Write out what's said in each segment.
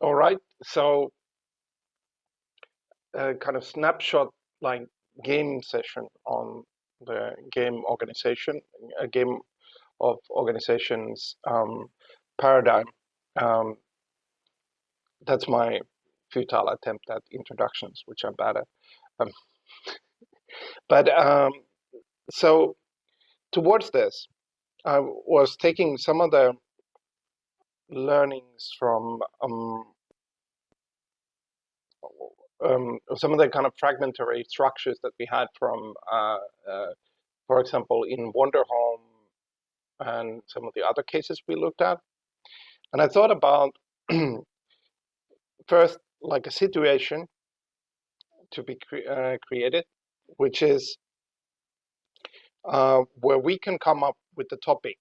All right, so a kind of snapshot like game session on the game organization, a game of organizations paradigm. Um, that's my futile attempt at introductions, which I'm bad at. Um, but so towards this, I was taking some of the learnings from some of the kind of fragmentary structures that we had from, for example, in Wonder Home and some of the other cases we looked at. And I thought about first, like a situation to be created, which is where we can come up with the topic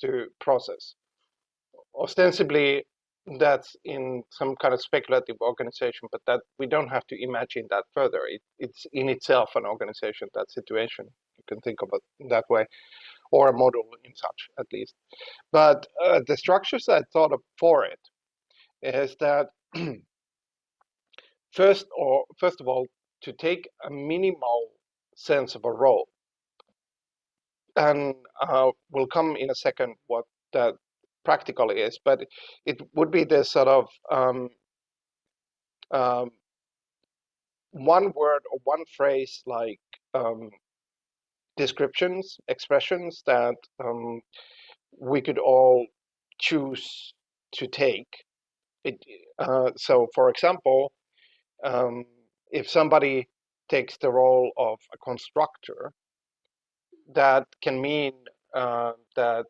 to process. Ostensibly, that's in some kind of speculative organization, but that we don't have to imagine that further. It's in itself an organization, that situation. You can think of it that way, or a model in such, at least. But the structures I thought of for it is that first of all, to take a minimal sense of a role, and we'll come in a second what that practically is, but it would be this sort of um, one word or one phrase like descriptions, expressions that we could all choose to take. So, for example, if somebody takes the role of a constructor, that can mean that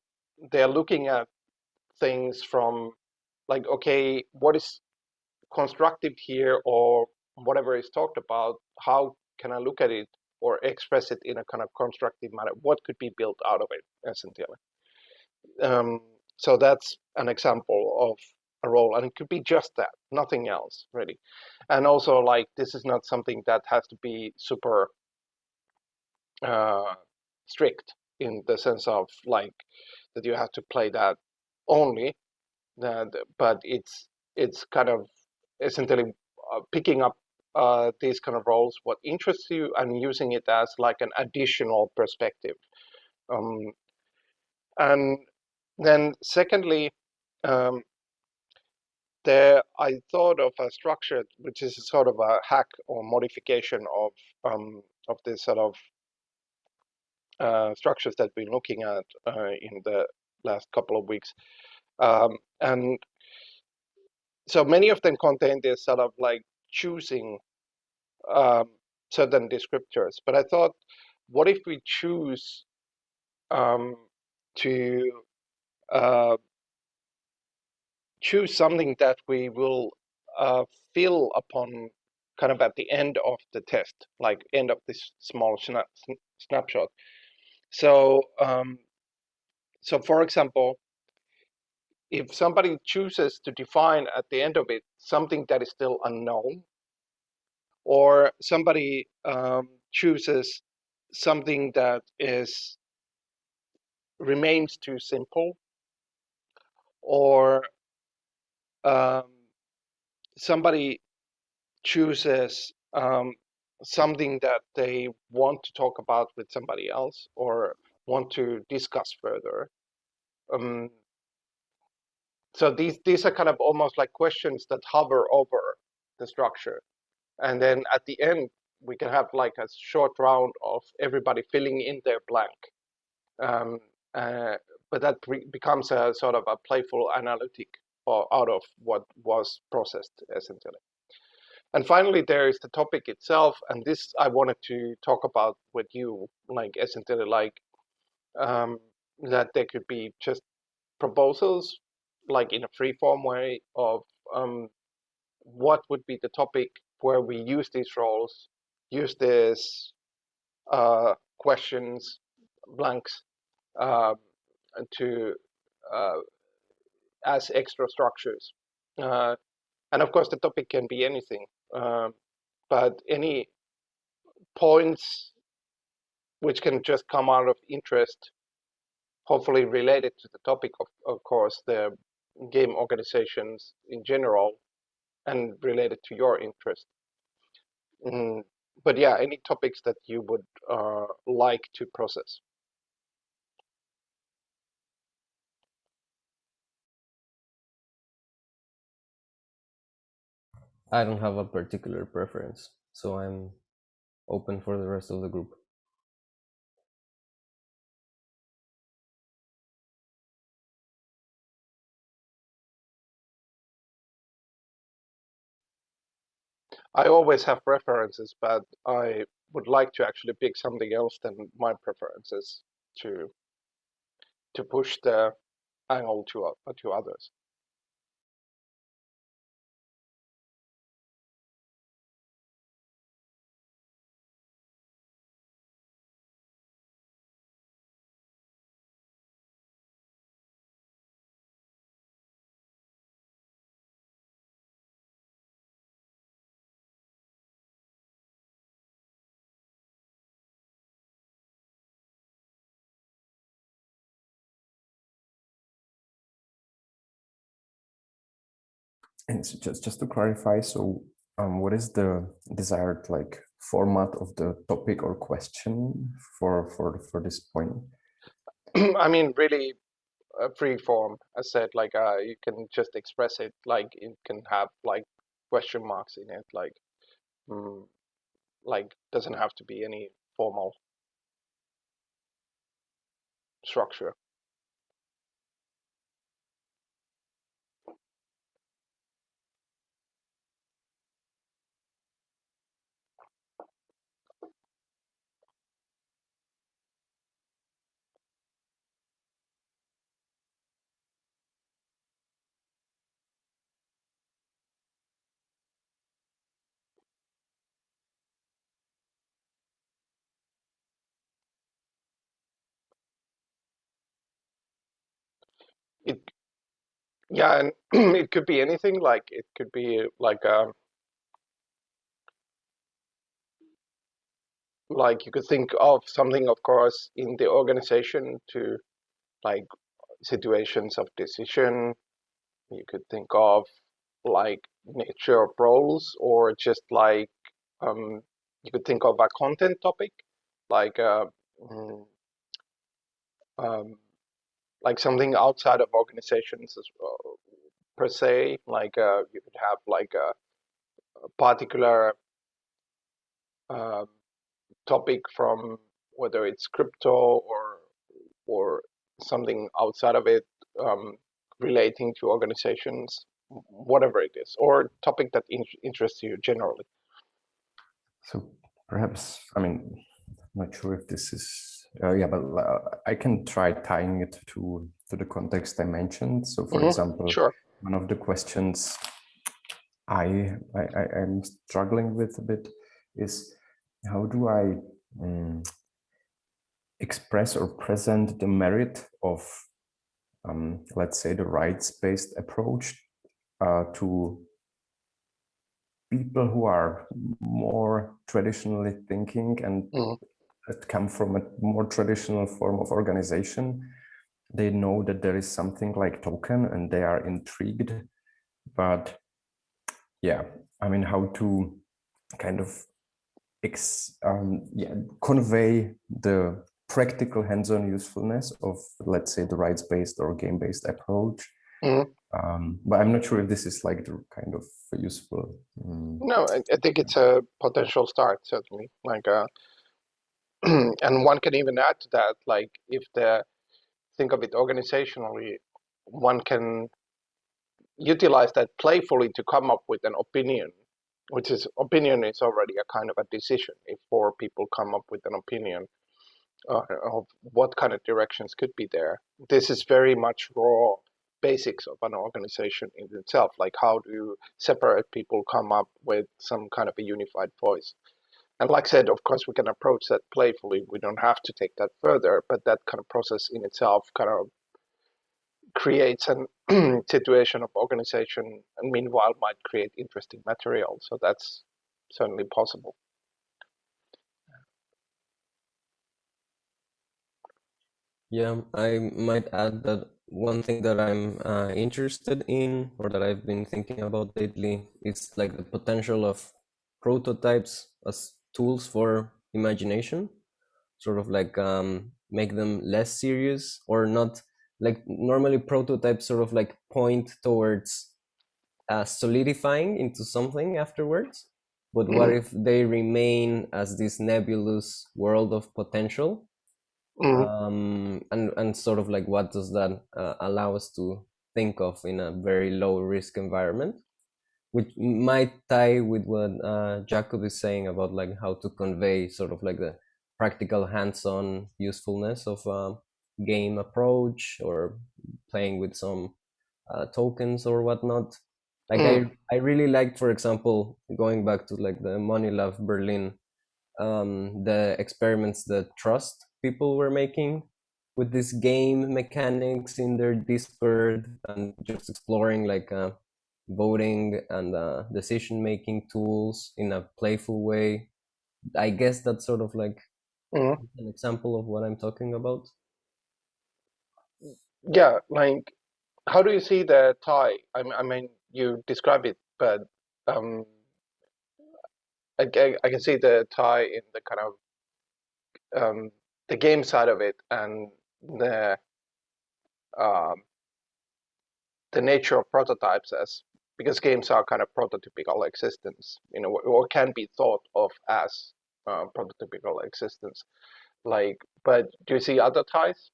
they're looking at things from like, okay, what is constructive here, or whatever is talked about, how can I look at it or express it in a kind of constructive manner? What could be built out of it, essentially? Um, so that's an example of a role, and it could be just that, nothing else, really. And also, like, this is not something that has to be super uh, strict in the sense of like that you have to play that only. That, but it's kind of essentially picking up these kind of roles, what interests you, and using it as like an additional perspective. Um, and then secondly, um, there I thought of a structure which is sort of a hack or modification of this sort of structures that we're looking at in the last couple of weeks. And so many of them contain this sort of like choosing um, certain descriptors. But I thought, what if we choose um, to uh, choose something that we will fill upon kind of at the end of the test, like end of this small snapshot. So, so for example, if somebody chooses to define at the end of it something that is still unknown, or somebody chooses something that is remains too simple, or um, somebody chooses something that they want to talk about with somebody else or want to discuss further. Um, so these are kind of almost like questions that hover over the structure, and then at the end we can have like a short round of everybody filling in their blank. Um, uh, but that becomes a sort of a playful analytic out of what was processed, essentially. And finally, there is the topic itself, and this I wanted to talk about with you, like essentially, like that there could be just proposals, like in a free form way of what would be the topic where we use these roles, use these questions, blanks, uh, to uh, as extra structures. Uh, and of course, the topic can be anything, but any points which can just come out of interest, hopefully related to the topic of course, the game organizations in general, and related to your interest. But yeah, any topics that you would like to process? I don't have a particular preference, so I'm open for the rest of the group. I always have preferences, but I would like to actually pick something else than my preferences to push the angle to others. And so just to clarify, so what is the desired like format of the topic or question for this point? I mean, really free form. As said, like you can just express it. Like it can have like question marks in it. Mm, like doesn't have to be any formal structure. It Yeah, and it could be anything. Like it could be like you could think of something, of course, in the organization to like situations of decision. You could think of like nature of roles, or just like um, you could think of a content topic, like mm, um, like something outside of organizations as well, per se. Like you could have like a particular um, topic from whether it's crypto or something outside of it, um, relating to organizations, whatever it is, or topic that interests you generally. So perhaps, I mean, I'm not sure if this is, yeah, but I can try tying it to the context I mentioned. So for example, Sure. one of the questions I'm struggling with a bit is how do I express or present the merit of, let's say, the rights-based approach to people who are more traditionally thinking and that come from a more traditional form of organization. They know that there is something like token and they are intrigued, but yeah, I mean, how to kind of convey the practical hands-on usefulness of, let's say, the rights-based or game-based approach. But I'm not sure if this is like the kind of useful. No, I think it's a potential start, certainly. Like, and one can even add to that, like, if the think of it organizationally, one can utilize that playfully to come up with an opinion, which is opinion is already a kind of a decision. If four people come up with an opinion of what kind of directions could be there, this is very much raw basics of an organization in itself. Like how do separate people come up with some kind of a unified voice? And like I said, of course, we can approach that playfully. We don't have to take that further, but that kind of process in itself kind of creates a situation of organization, and meanwhile might create interesting material. So that's certainly possible. Yeah, I might add that one thing that I'm interested in, or that I've been thinking about lately, is like the potential of prototypes as tools for imagination, sort of like make them less serious, or not. Like normally prototypes sort of like point towards solidifying into something afterwards, but what Mm, if they remain as this nebulous world of potential? mm, And sort of like what does that allow us to think of in a very low risk environment, which might tie with what Jacob is saying about like how to convey sort of like the practical hands-on usefulness of a game approach, or playing with some tokens or whatnot. Like mm, I really liked, for example, going back to like the Money Love Berlin, the experiments that Trust people were making with this game mechanics in their Discord, and just exploring like voting and decision making tools in a playful way. I guess that's sort of like mm. an example of what I'm talking about. Yeah, like how do you see the tie? I mean, you describe it, but um, I can see the tie in the kind of the game side of it and the um, the nature of prototypes as because games are kind of prototypical existence, you know, or can be thought of as prototypical existence. Like, but do you see other ties?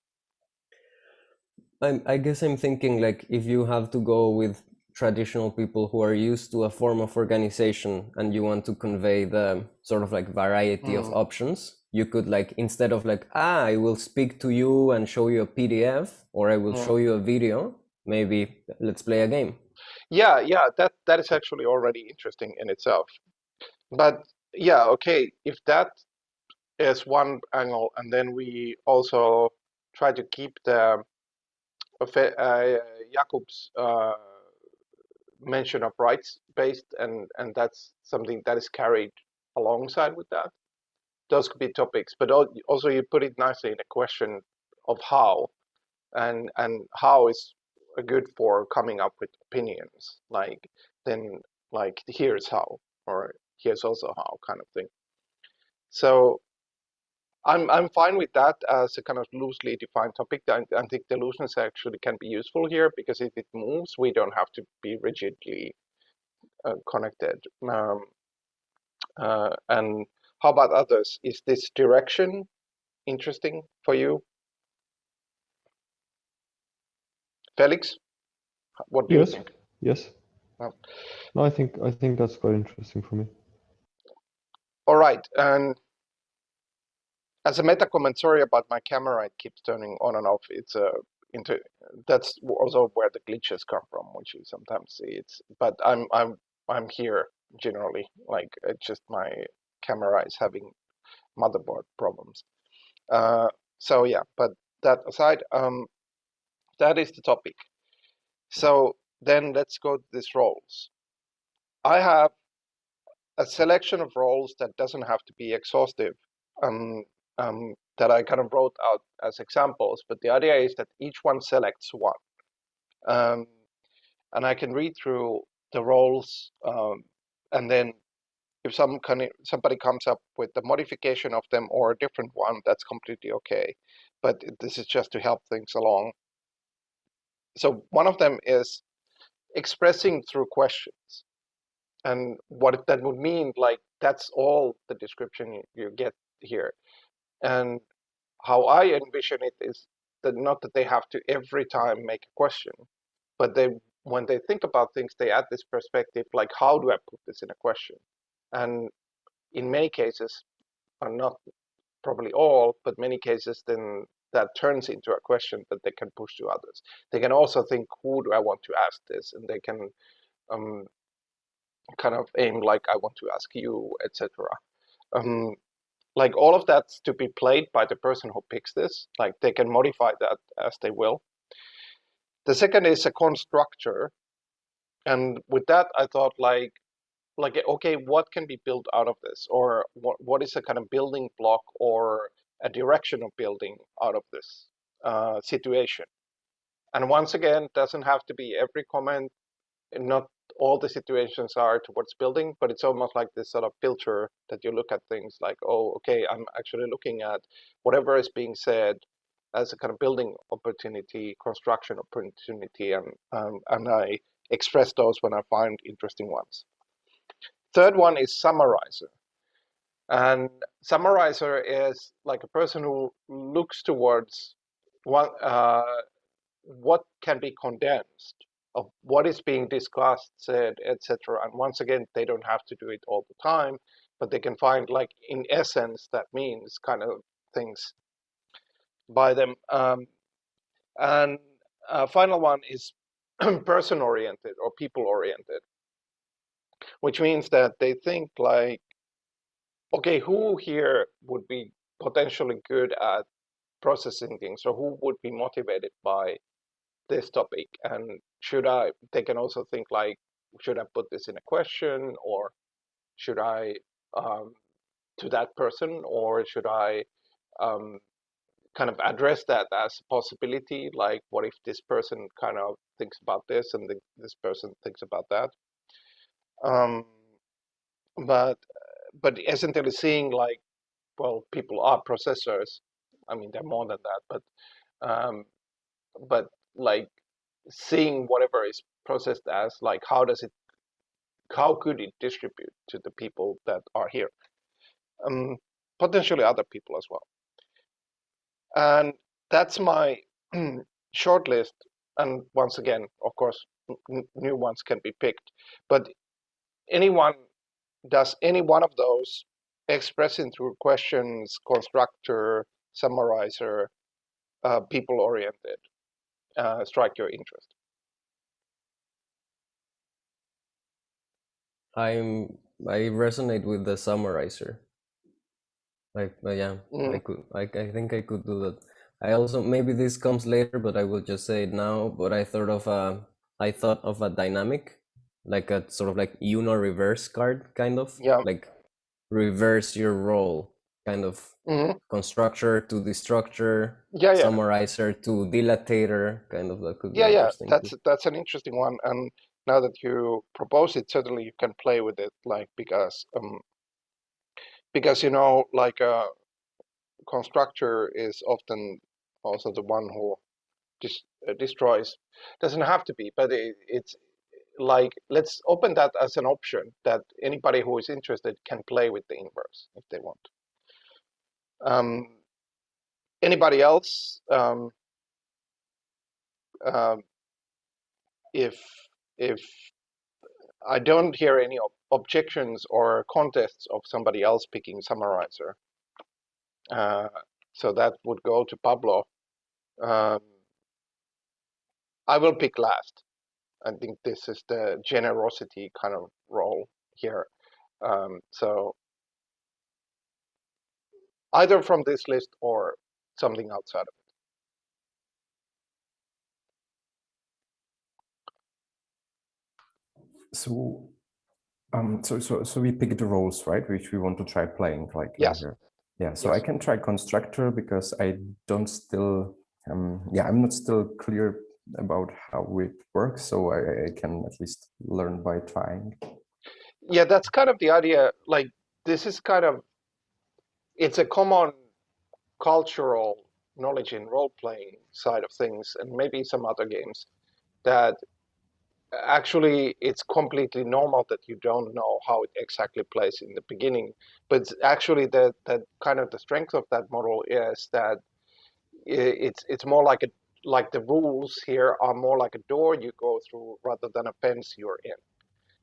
I guess I'm thinking like if you have to go with traditional people who are used to a form of organization, and you want to convey the sort of like variety of Mm, options, you could like, instead of like, I will speak to you and show you a PDF, or I will mm. show you a video, maybe let's play a game. Yeah, yeah, that is actually already interesting in itself. But yeah, okay, if that is one angle, and then we also try to keep the Jakob's mention of rights based, and that's something that is carried alongside with that. Those could be topics, but also you put it nicely in a question of how, and how is good for coming up with opinions. Like then, like here's how, or here's also how, kind of thing. So I'm fine with that as a kind of loosely defined topic. I think delusions actually can be useful here because if it moves, we don't have to be rigidly connected. And how about others? Is this direction interesting for you, Felix? What do you Yes, think? yes. No. No, I think that's quite interesting for me. All right, and as a meta comment, sorry about my camera. It keeps turning on and off. It's into that's also where the glitches come from, which you sometimes see. It's but I'm here generally. Like it's just my camera is having motherboard problems. Uh, so yeah, but that aside, that is the topic. So then let's go to these roles. I have a selection of roles that doesn't have to be exhaustive, um, that I kind of wrote out as examples. But the idea is that each one selects one, um, and I can read through the roles, and then if somebody comes up with the modification of them or a different one, that's completely okay. But this is just to help things along. So one of them is expressing through questions. And what that would mean, like that's all the description you get here. And how I envision it is that not that they have to every time make a question, but they when they think about things, they add this perspective, like how do I put this in a question? And in many cases, or not probably all, but many cases, then that turns into a question that they can push to others. They can also think, who do I want to ask this? And they can um, kind of aim like I want to ask you, etc. Um, like all of that's to be played by the person who picks this. Like they can modify that as they will. The second is a constructor, and with that I thought like okay, what can be built out of this, or what is a kind of building block or a direction of building out of this situation? And once again, it doesn't have to be every comment. Not all the situations are towards building, but it's almost like this sort of filter that you look at things like, oh, okay, I'm actually looking at whatever is being said as a kind of building opportunity, construction opportunity, and I express those when I find interesting ones. Third one is summarizer. And summarizer is like a person who looks towards what can be condensed of what is being discussed, said, etc. And once again, they don't have to do it all the time, but they can find, like, in essence, that means kind of things by them. And final one is person-oriented or people-oriented, which means that they think like, okay, who here would be potentially good at processing things, or who would be motivated by this topic, and they can also think like, should I put this in a question, or should I to that person, or should I kind of address that as a possibility, like what if this person kind of thinks about this and this person thinks about that. But essentially seeing like, well, people are processors. I mean, they're more than that, but like seeing whatever is processed as, like, how could it distribute to the people that are here, potentially other people as well. And that's my short list. And once again, of course, new ones can be picked, but does any one of those, expressing through questions, constructor, summarizer, people oriented, strike your interest? I resonate with the summarizer. Like, yeah, I think I could do that. I also, maybe this comes later, but I will just say it now. But I thought of a dynamic, like a sort of like reverse card, kind of. Yeah. Like reverse your role, kind of. Constructor to destructor, summarizer to dilatator, kind of. That could be interesting. That's an interesting one. And now that you propose it, certainly you can play with it, like, because you know, like a constructor is often also the one who destroys. Doesn't have to be, but it's like, let's open that as an option that anybody who is interested can play with the inverse if they want. Anybody else? If I don't hear any objections or contests of somebody else picking summarizer, so that would go to Pablo. I will pick last. I think this is the generosity kind of role here. So either from this list or something outside of it. So we pick the roles, right, which we want to try playing, like. Yes. Here. Yeah. So yes. I can try constructor because I don't still. I'm not still clear about how it works, so I can at least learn by trying. Yeah, that's kind of the idea. Like, this is kind of, it's a common cultural knowledge in role-playing side of things, and maybe some other games, that actually it's completely normal that you don't know how it exactly plays in the beginning. But actually the kind of the strength of that model is that it's more like the rules here are more like a door you go through rather than a fence you're in.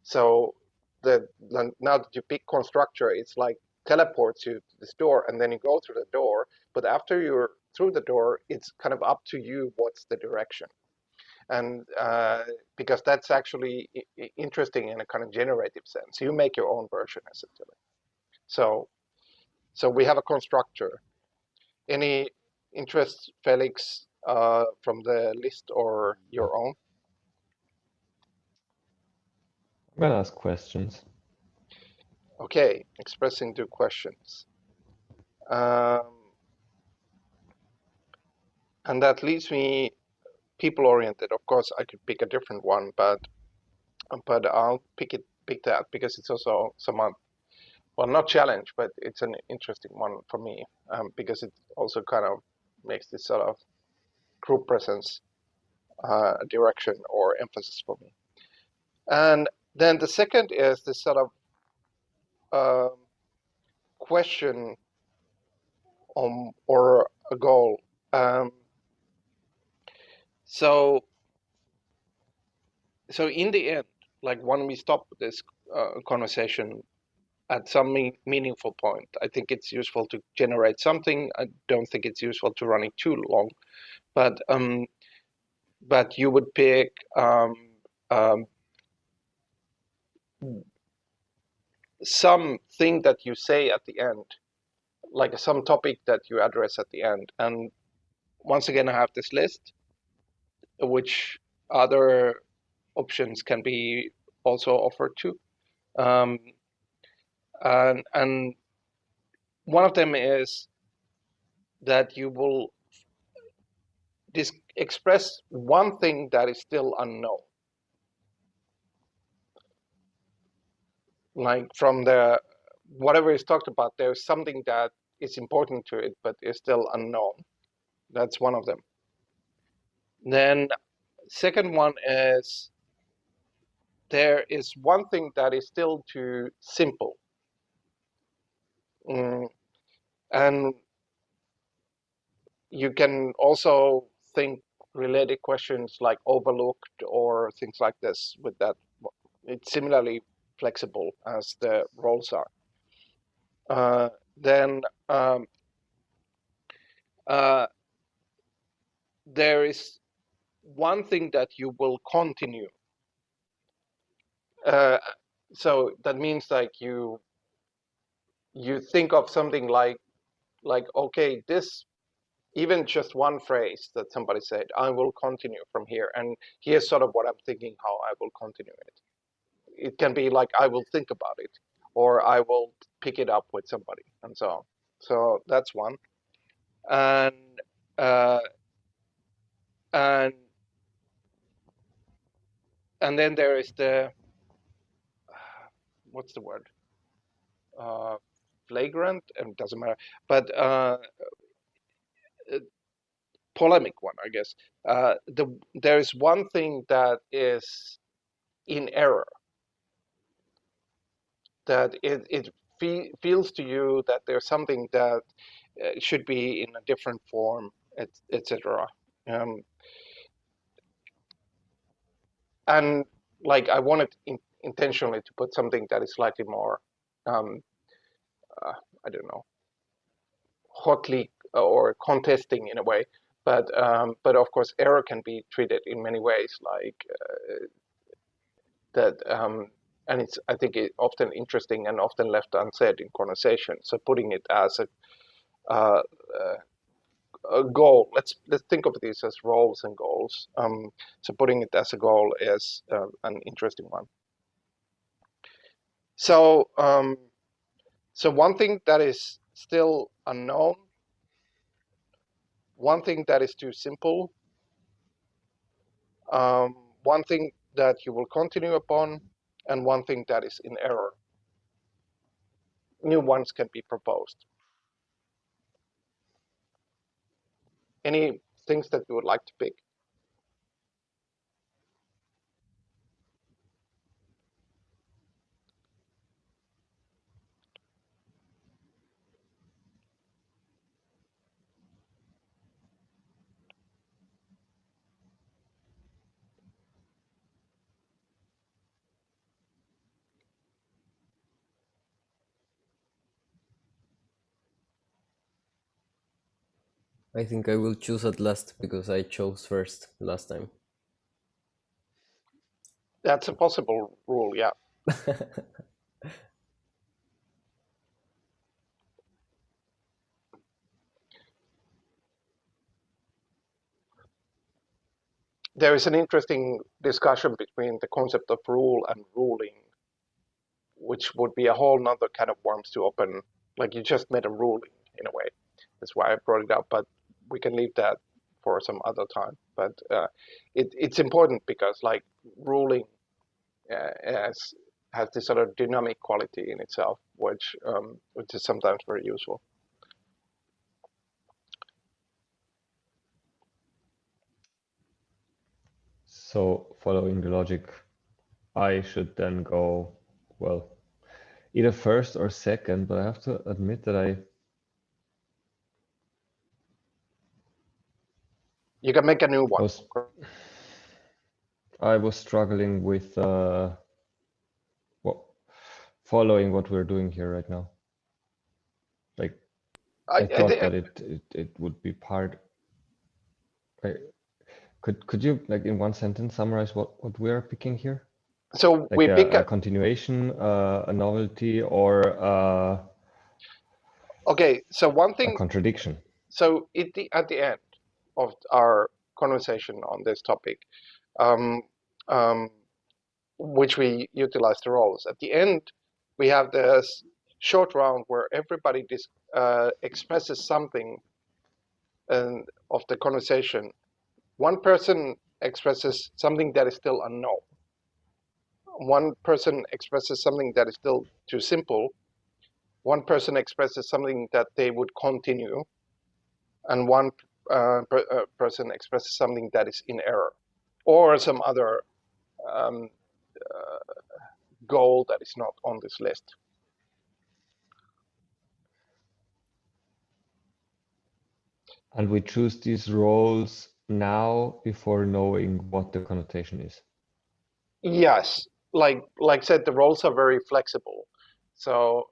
So now that you pick constructor, it's like teleports you to this door, and then you go through the door. But after you're through the door, it's kind of up to you what's the direction. And because that's actually interesting in a kind of generative sense. You make your own version, essentially. So we have a constructor. Any interests, Felix, from the list or your own? I'm gonna ask questions. Okay, expressing two questions. And that leads me people-oriented. Of course, I could pick a different one, but I'll pick that because it's also somewhat, well, not challenge, but it's an interesting one for me, because it also kind of makes this sort of group presence direction or emphasis for me. And then the second is this sort of question or a goal. So in the end, like when we stop this conversation at some meaningful point, I think it's useful to generate something. I don't think it's useful to run it too long, but you would pick something that you say at the end, like some topic that you address at the end. And once again, I have this list, which other options can be also offered to. And one of them is that you will express one thing that is still unknown. Like from the whatever is talked about, there's something that is important to it, but is still unknown. That's one of them. Then second one is there is one thing that is still too simple. And you can also think related questions like overlooked or things like this with that. It's similarly flexible as the roles are. Then there is one thing that you will continue. So that means like you think of something like okay, this, even just one phrase that somebody said, I will continue from here, and here's sort of what I'm thinking how I will continue it. It can be like I will think about it, or I will pick it up with somebody, and so on. So that's one. And then there is the what's the word? Flagrant, and it doesn't matter, but polemic one, I guess. There is one thing that is in error, that it feels to you that there's something that should be in a different form, etc. And like I wanted intentionally to put something that is slightly more, I don't know, hotly or contesting in a way, but of course error can be treated in many ways, like that, and it's, I think, often interesting and often left unsaid in conversation. So putting it as a goal, let's think of these as roles and goals. So putting it as a goal is an interesting one. So so one thing that is still unknown, one thing that is too simple, one thing that you will continue upon, and one thing that is in error. New ones can be proposed. Any things that you would like to pick? I think I will choose at last because I chose first last time. That's a possible rule, yeah. There is an interesting discussion between the concept of rule and ruling, which would be a whole nother kind of worms to open. Like you just made a ruling in a way. That's why I brought it up, but we can leave that for some other time. but it's important because like ruling has this sort of dynamic quality in itself, which is sometimes very useful. So following the logic, I should then go, well, either first or second, but I have to admit that You can make a new one. I was struggling with following what we're doing here right now. Like I thought that it would be part. Could you like in one sentence summarize what we are picking here? So like we pick a continuation, a novelty, or okay. So one thing, a contradiction. So at the end of our conversation on this topic, which we utilize the roles. At the end, we have this short round where everybody expresses something of the conversation. One person expresses something that is still unknown. One person expresses something that is still too simple. One person expresses something that they would continue. And one person expresses something that is in error, or some other goal that is not on this list. And we choose these roles now before knowing what the connotation is. Yes, like I said, the roles are very flexible. So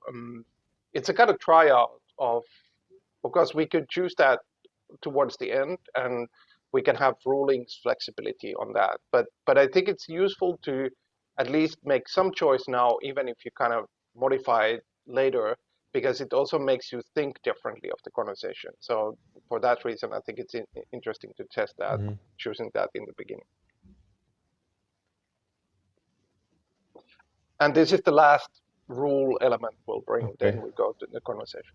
it's a kind of tryout of course, we could choose that towards the end, and we can have rulings flexibility on that. But I think it's useful to at least make some choice now, even if you kind of modify it later, because it also makes you think differently of the conversation. So for that reason, I think it's interesting to test that, choosing that in the beginning. And this is the last rule element we'll bring, Okay. then we go to the conversation.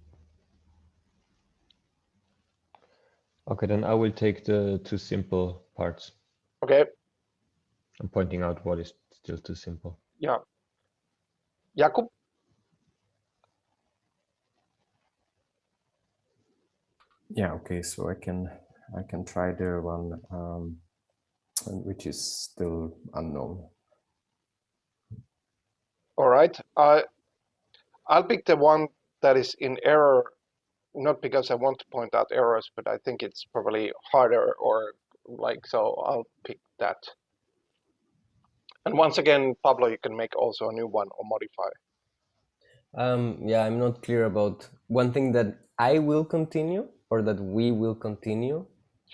Okay, then I will take the too simple parts. Okay. I'm pointing out what is still too simple. Yeah. Jakub? Yeah, okay, so I can try the one which is still unknown. All right. I'll pick the one that is in error, not because I want to point out errors, but I think it's probably harder or like, so I'll pick that. And once again, Pablo, you can make also a new one or modify. Yeah, I'm not clear about one thing that I will continue or that we will continue,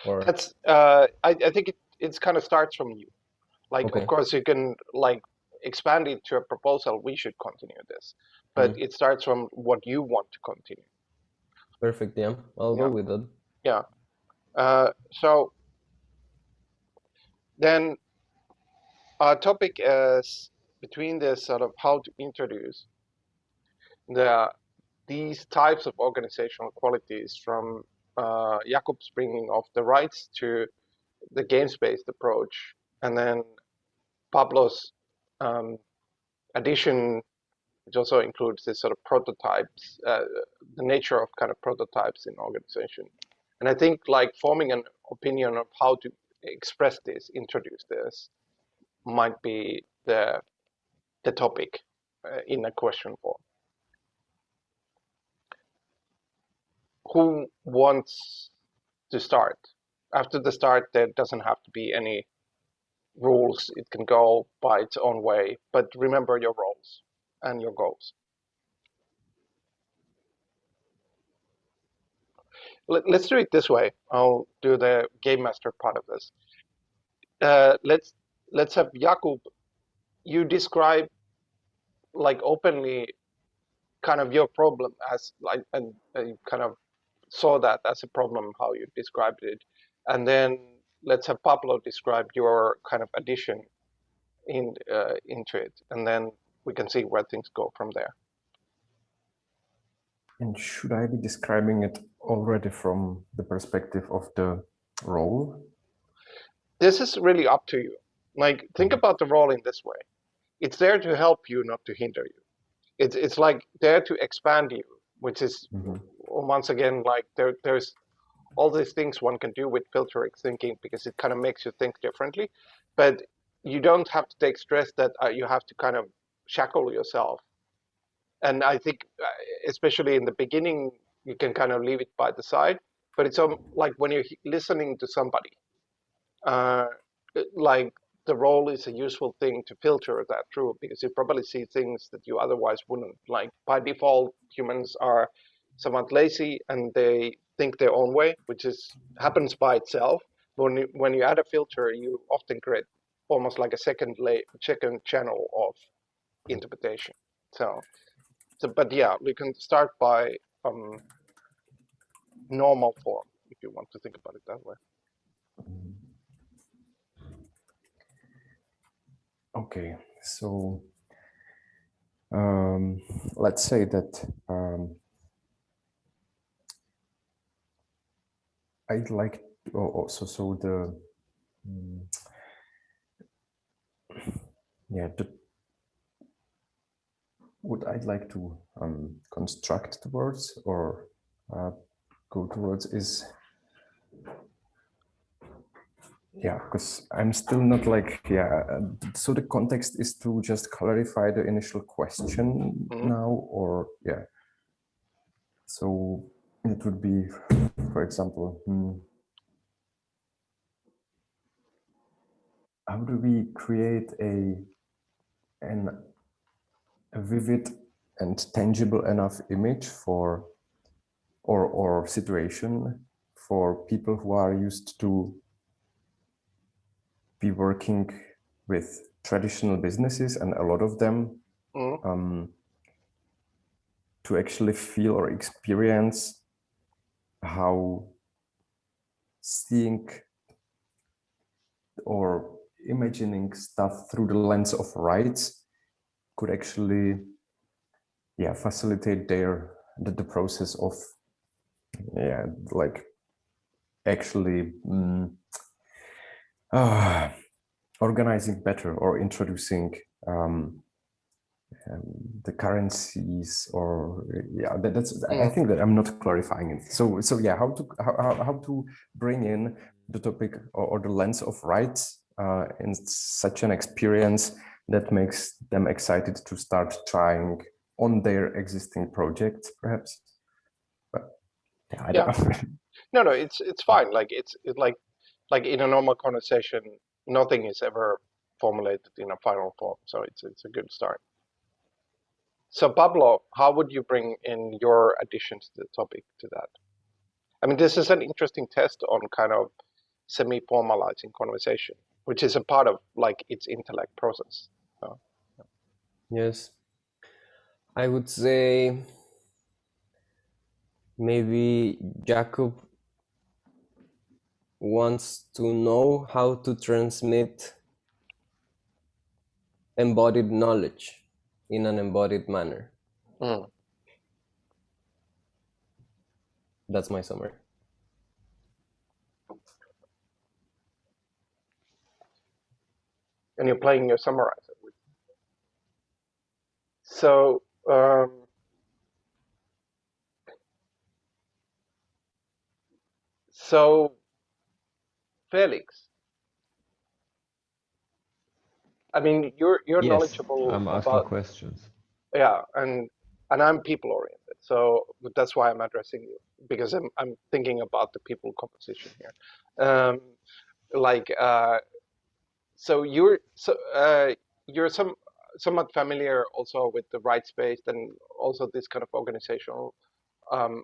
or that's I think it's kind of starts from you. Like, okay. Of course, you can like expand it to a proposal. We should continue this, but it starts from what you want to continue. Perfect. Yeah, I'll go with that. Yeah. So then our topic is between this sort of how to introduce these types of organizational qualities, from Jakub's bringing of the rights to the games-based approach, and then Pablo's addition, which also includes this sort of prototypes, the nature of kind of prototypes in organization. And I think like forming an opinion of how to express this, introduce this, might be the topic in a question form. Who wants to start? After the start, there doesn't have to be any rules. It can go by its own way, but remember your roles and your goals. Let's do it this way. I'll do the game master part of this. Let's have Jakub, you describe like openly kind of your problem as like, and you kind of saw that as a problem, how you described it. And then let's have Pablo describe your kind of addition into it. And then we can see where things go from there. And should I be describing it already from the perspective of the role? this is really up to you. Like, think about the role in this way. It's there to help you, not to hinder you. It's like there to expand you, which is once again like there's all these things one can do with filtering thinking because it kind of makes you think differently, but you don't have to take stress that you have to kind of shackle yourself. And I think especially in the beginning you can kind of leave it by the side, but it's like when you're listening to somebody, uh, like the role is a useful thing to filter that through because you probably see things that you otherwise wouldn't. Like by default, humans are somewhat lazy and they think their own way, which is happens by itself. When you add a filter, you often create almost like a second channel of interpretation. So but yeah, we can start by normal form if you want to think about it that way. Okay, so let's say that I'd like also so the yeah what I'd like to construct towards or go towards is because I'm still not like so the context is to just clarify the initial question now, or so it would be, for example, how do we create a vivid and tangible enough image for or situation for people who are used to be working with traditional businesses, and a lot of them to actually feel or experience how seeing or imagining stuff through the lens of rights could actually facilitate the process of like actually organizing better or introducing the currencies, or that's I think that I'm not clarifying it. So how to bring in the topic or the lens of rights in such an experience that makes them excited to start trying on their existing projects, perhaps. But I don't know. No, it's fine. Like it's like in a normal conversation, nothing is ever formulated in a final form, so it's a good start. So Pablo, how would you bring in your additions to the topic to that? I mean, this is an interesting test on kind of semi-formalizing conversation, which is a part of like its intellect process. So, Yes, I would say maybe Jacob wants to know how to transmit embodied knowledge in an embodied manner. That's my summary. And you're playing your summarizer. So, Felix, I mean, you're Yes, knowledgeable I'm asking about questions. Yeah, and I'm people oriented, so that's why I'm addressing you because I'm thinking about the people composition here. Like, so you're somewhat familiar also with the right space and also this kind of organizational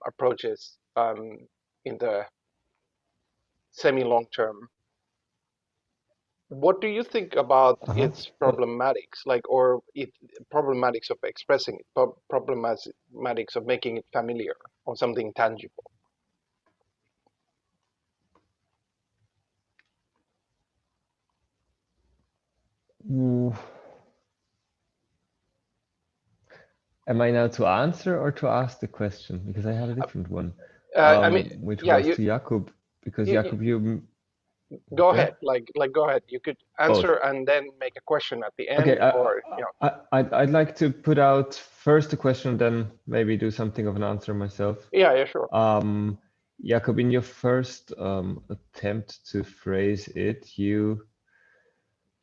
approaches in the semi-long term. What do you think about its problematics, like, or problematics of expressing it, problematics of making it familiar or something tangible? Am I now to answer or to ask the question? Because I had a different one. I mean, Which yeah, was to Jakub, because Jakub, Go Okay. ahead, go ahead. You could answer and then make a question at the end, Okay, or I'd like to put out first a question, then maybe do something of an answer myself. yeah, sure. Jakob, in your first attempt to phrase it, you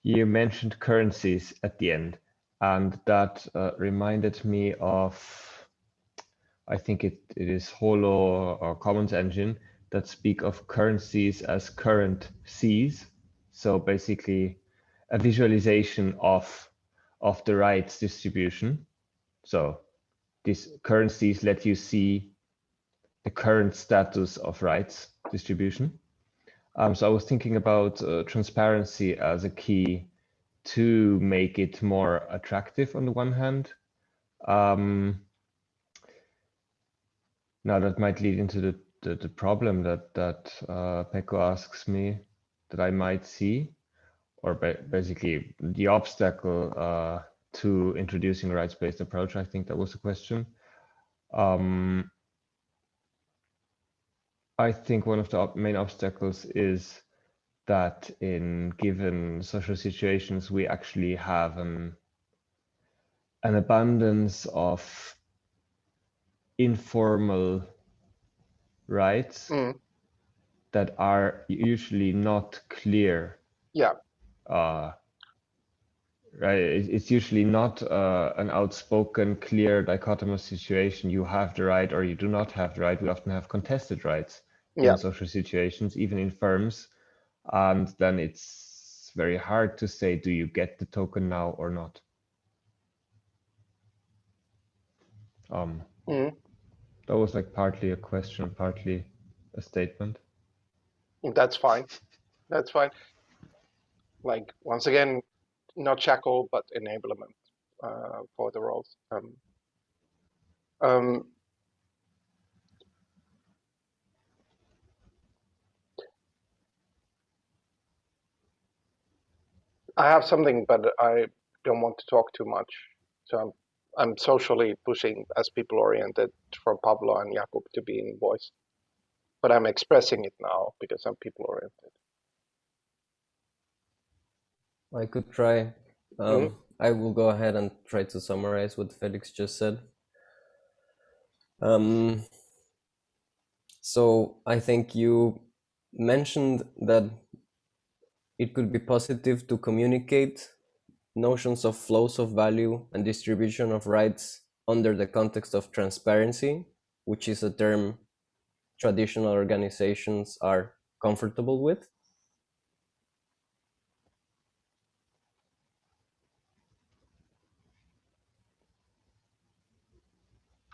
mentioned currencies at the end, and that reminded me of, I think it is Holo or Commons Engine that speak of currencies as current Cs. So basically a visualization of the rights distribution. So these currencies let you see the current status of rights distribution. So I was thinking about transparency as a key to make it more attractive on the one hand. Now that might lead into the problem that Pekko asks me that I might see, or basically the obstacle to introducing a rights-based approach. I think that was the question. I think one of the main obstacles is that in given social situations, we actually have an abundance of informal rights that are usually not clear. Yeah. Right. It's usually not an outspoken, clear, dichotomous situation. You have the right or you do not have the right. We often have contested rights in social situations, even in firms. And then it's very hard to say, do you get the token now or not? That was like partly a question, partly a statement. That's fine. That's fine. Like, once again, not shackle, but enablement for the roles. I have something, but I don't want to talk too much. So I'm socially pushing as people-oriented for Pablo and Jakub to be in voice. But I'm expressing it now because I'm people-oriented. I could try. I will go ahead and try to summarize what Felix just said. So I think you mentioned that it could be positive to communicate notions of flows of value and distribution of rights under the context of transparency, which is a term traditional organizations are comfortable with.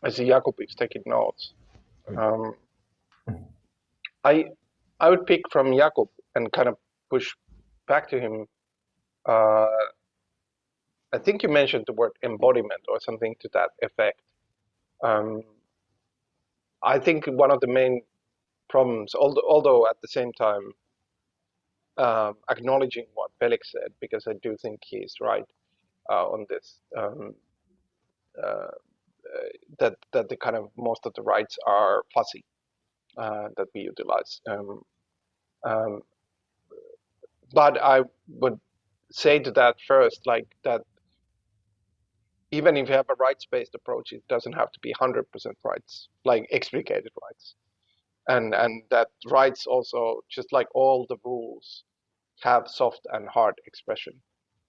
I see Jakub is taking notes. I would pick from Jakub and kind of push back to him. I think you mentioned the word embodiment or something to that effect. I think one of the main problems, although at the same time acknowledging what Felix said, because I do think he's right on this, that the kind of most of the rights are fuzzy that we utilize. But I would say to that first, like that even if you have a rights-based approach, it doesn't have to be 100% rights, like explicated rights. And that rights also, just like all the rules, have soft and hard expression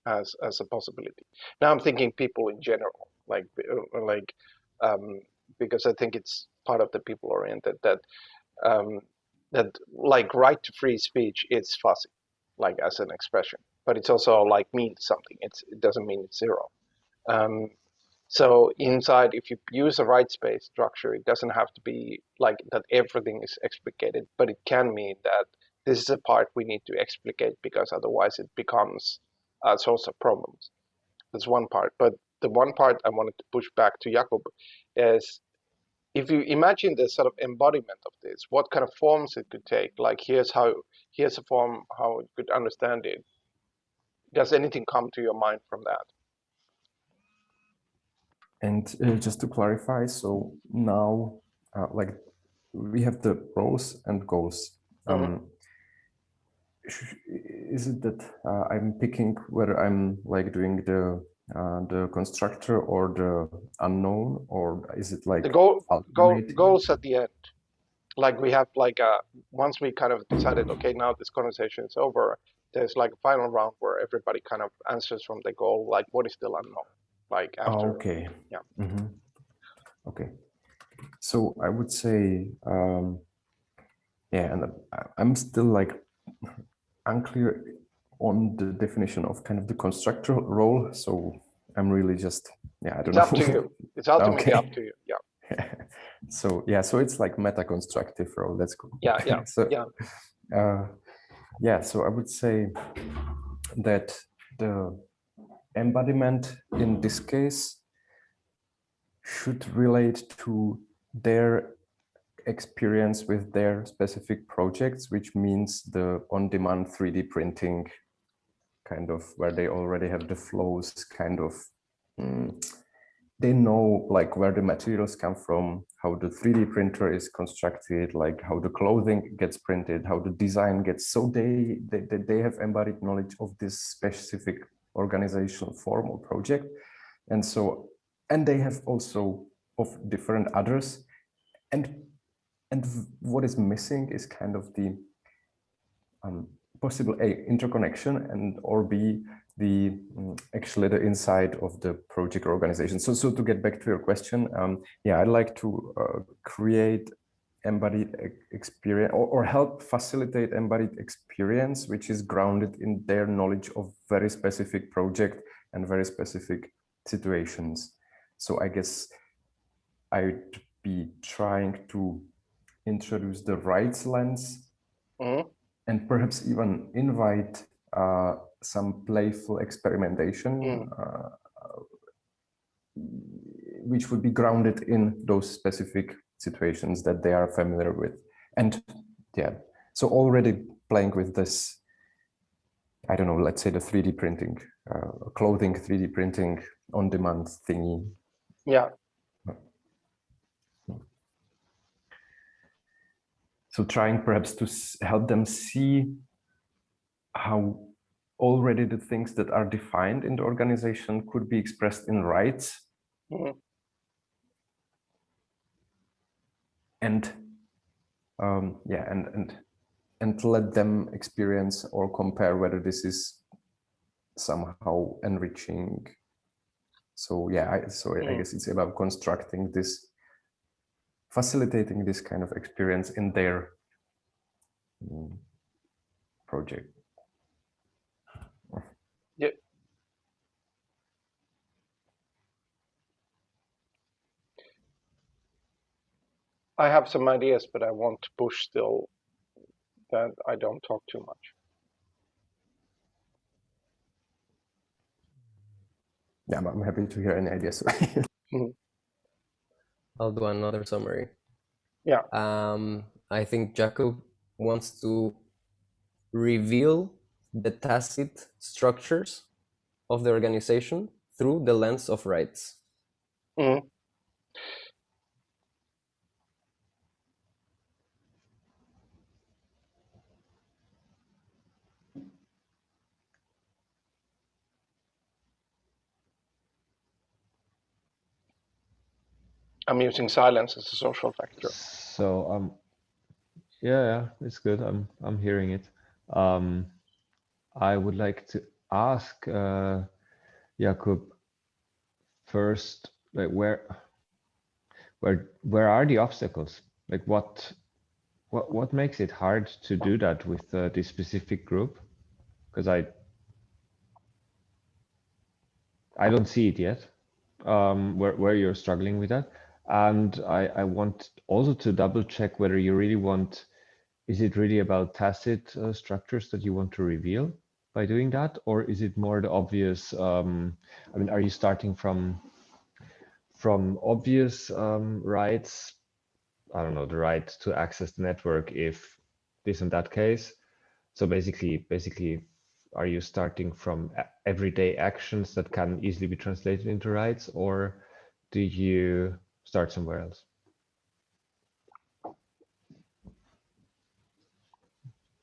as a possibility. Now I'm thinking people in general, because I think it's part of the people-oriented that like right to free speech is fuzzy, like as an expression, but it's also like means something. It doesn't mean it's zero. So inside, if you use a rights-based structure, it doesn't have to be like that everything is explicated, but it can mean that this is a part we need to explicate because otherwise it becomes a source of problems. That's one part. But the one part I wanted to push back to Jakub is if you imagine the sort of embodiment of this, what kind of forms it could take, like here's a form how you could understand it. Does anything come to your mind from that? And just to clarify, so now, like we have the pros and goals. is it that I'm picking whether I'm like doing the constructor or the unknown, or is it like The alternating? goals at the end. Like we have like once we kind of decided, okay, now this conversation is over, there's like a final round where everybody kind of answers from the goal, like what is still unknown, like after. Okay. Yeah. Mm-hmm. Okay. So I would say, yeah, and I'm still like unclear on the definition of kind of the constructor role. So I'm really just, yeah, I don't know. It's up to you. It's ultimately up to you. Yeah. So yeah, so it's like meta-constructive role. That's cool. Yeah. Yeah. So yeah. yeah, so I would say that the embodiment in this case should relate to their experience with their specific projects, which means the on-demand 3D printing kind of where they already have the flows kind of, they know like where the materials come from, how the 3D printer is constructed, like how the clothing gets printed, how the design gets, so they have embodied knowledge of this specific organizational form or project. And so, and they have also of different others. And what is missing is kind of the possible A, interconnection, and or B, the actually the inside of the project organization. So to get back to your question, yeah, I'd like to create embodied experience or help facilitate embodied experience, which is grounded in their knowledge of very specific project and very specific situations. So I guess I'd be trying to introduce the rights lens, and perhaps even invite some playful experimentation, which would be grounded in those specific situations that they are familiar with. And yeah, so already playing with this, I don't know, let's say the 3D printing, clothing 3D printing on-demand thingy. Yeah. So trying perhaps to help them see how already the things that are defined in the organization could be expressed in rights. And yeah, and let them experience or compare whether this is somehow enriching. So yeah, I guess it's about constructing this, facilitating this kind of experience in their project. Yeah. I have some ideas, but I want to push still that I don't talk too much. Yeah, I'm happy to hear any ideas. I'll do another summary. Yeah. I think Jacob wants to reveal the tacit structures of the organization through the lens of rights. I'm using silence as a social factor. So yeah, it's good. I'm hearing it. I would like to ask Jakub first, like where are the obstacles? Like what makes it hard to do that with this specific group? Because I don't see it yet. Where you're struggling with that, and I want also to double check whether you really want. Is it really about tacit structures that you want to reveal by doing that, or is it more the obvious? I mean, are you starting from obvious rights? I don't know, the right to access the network if this and that case. So basically, are you starting from everyday actions that can easily be translated into rights, or do you start somewhere else?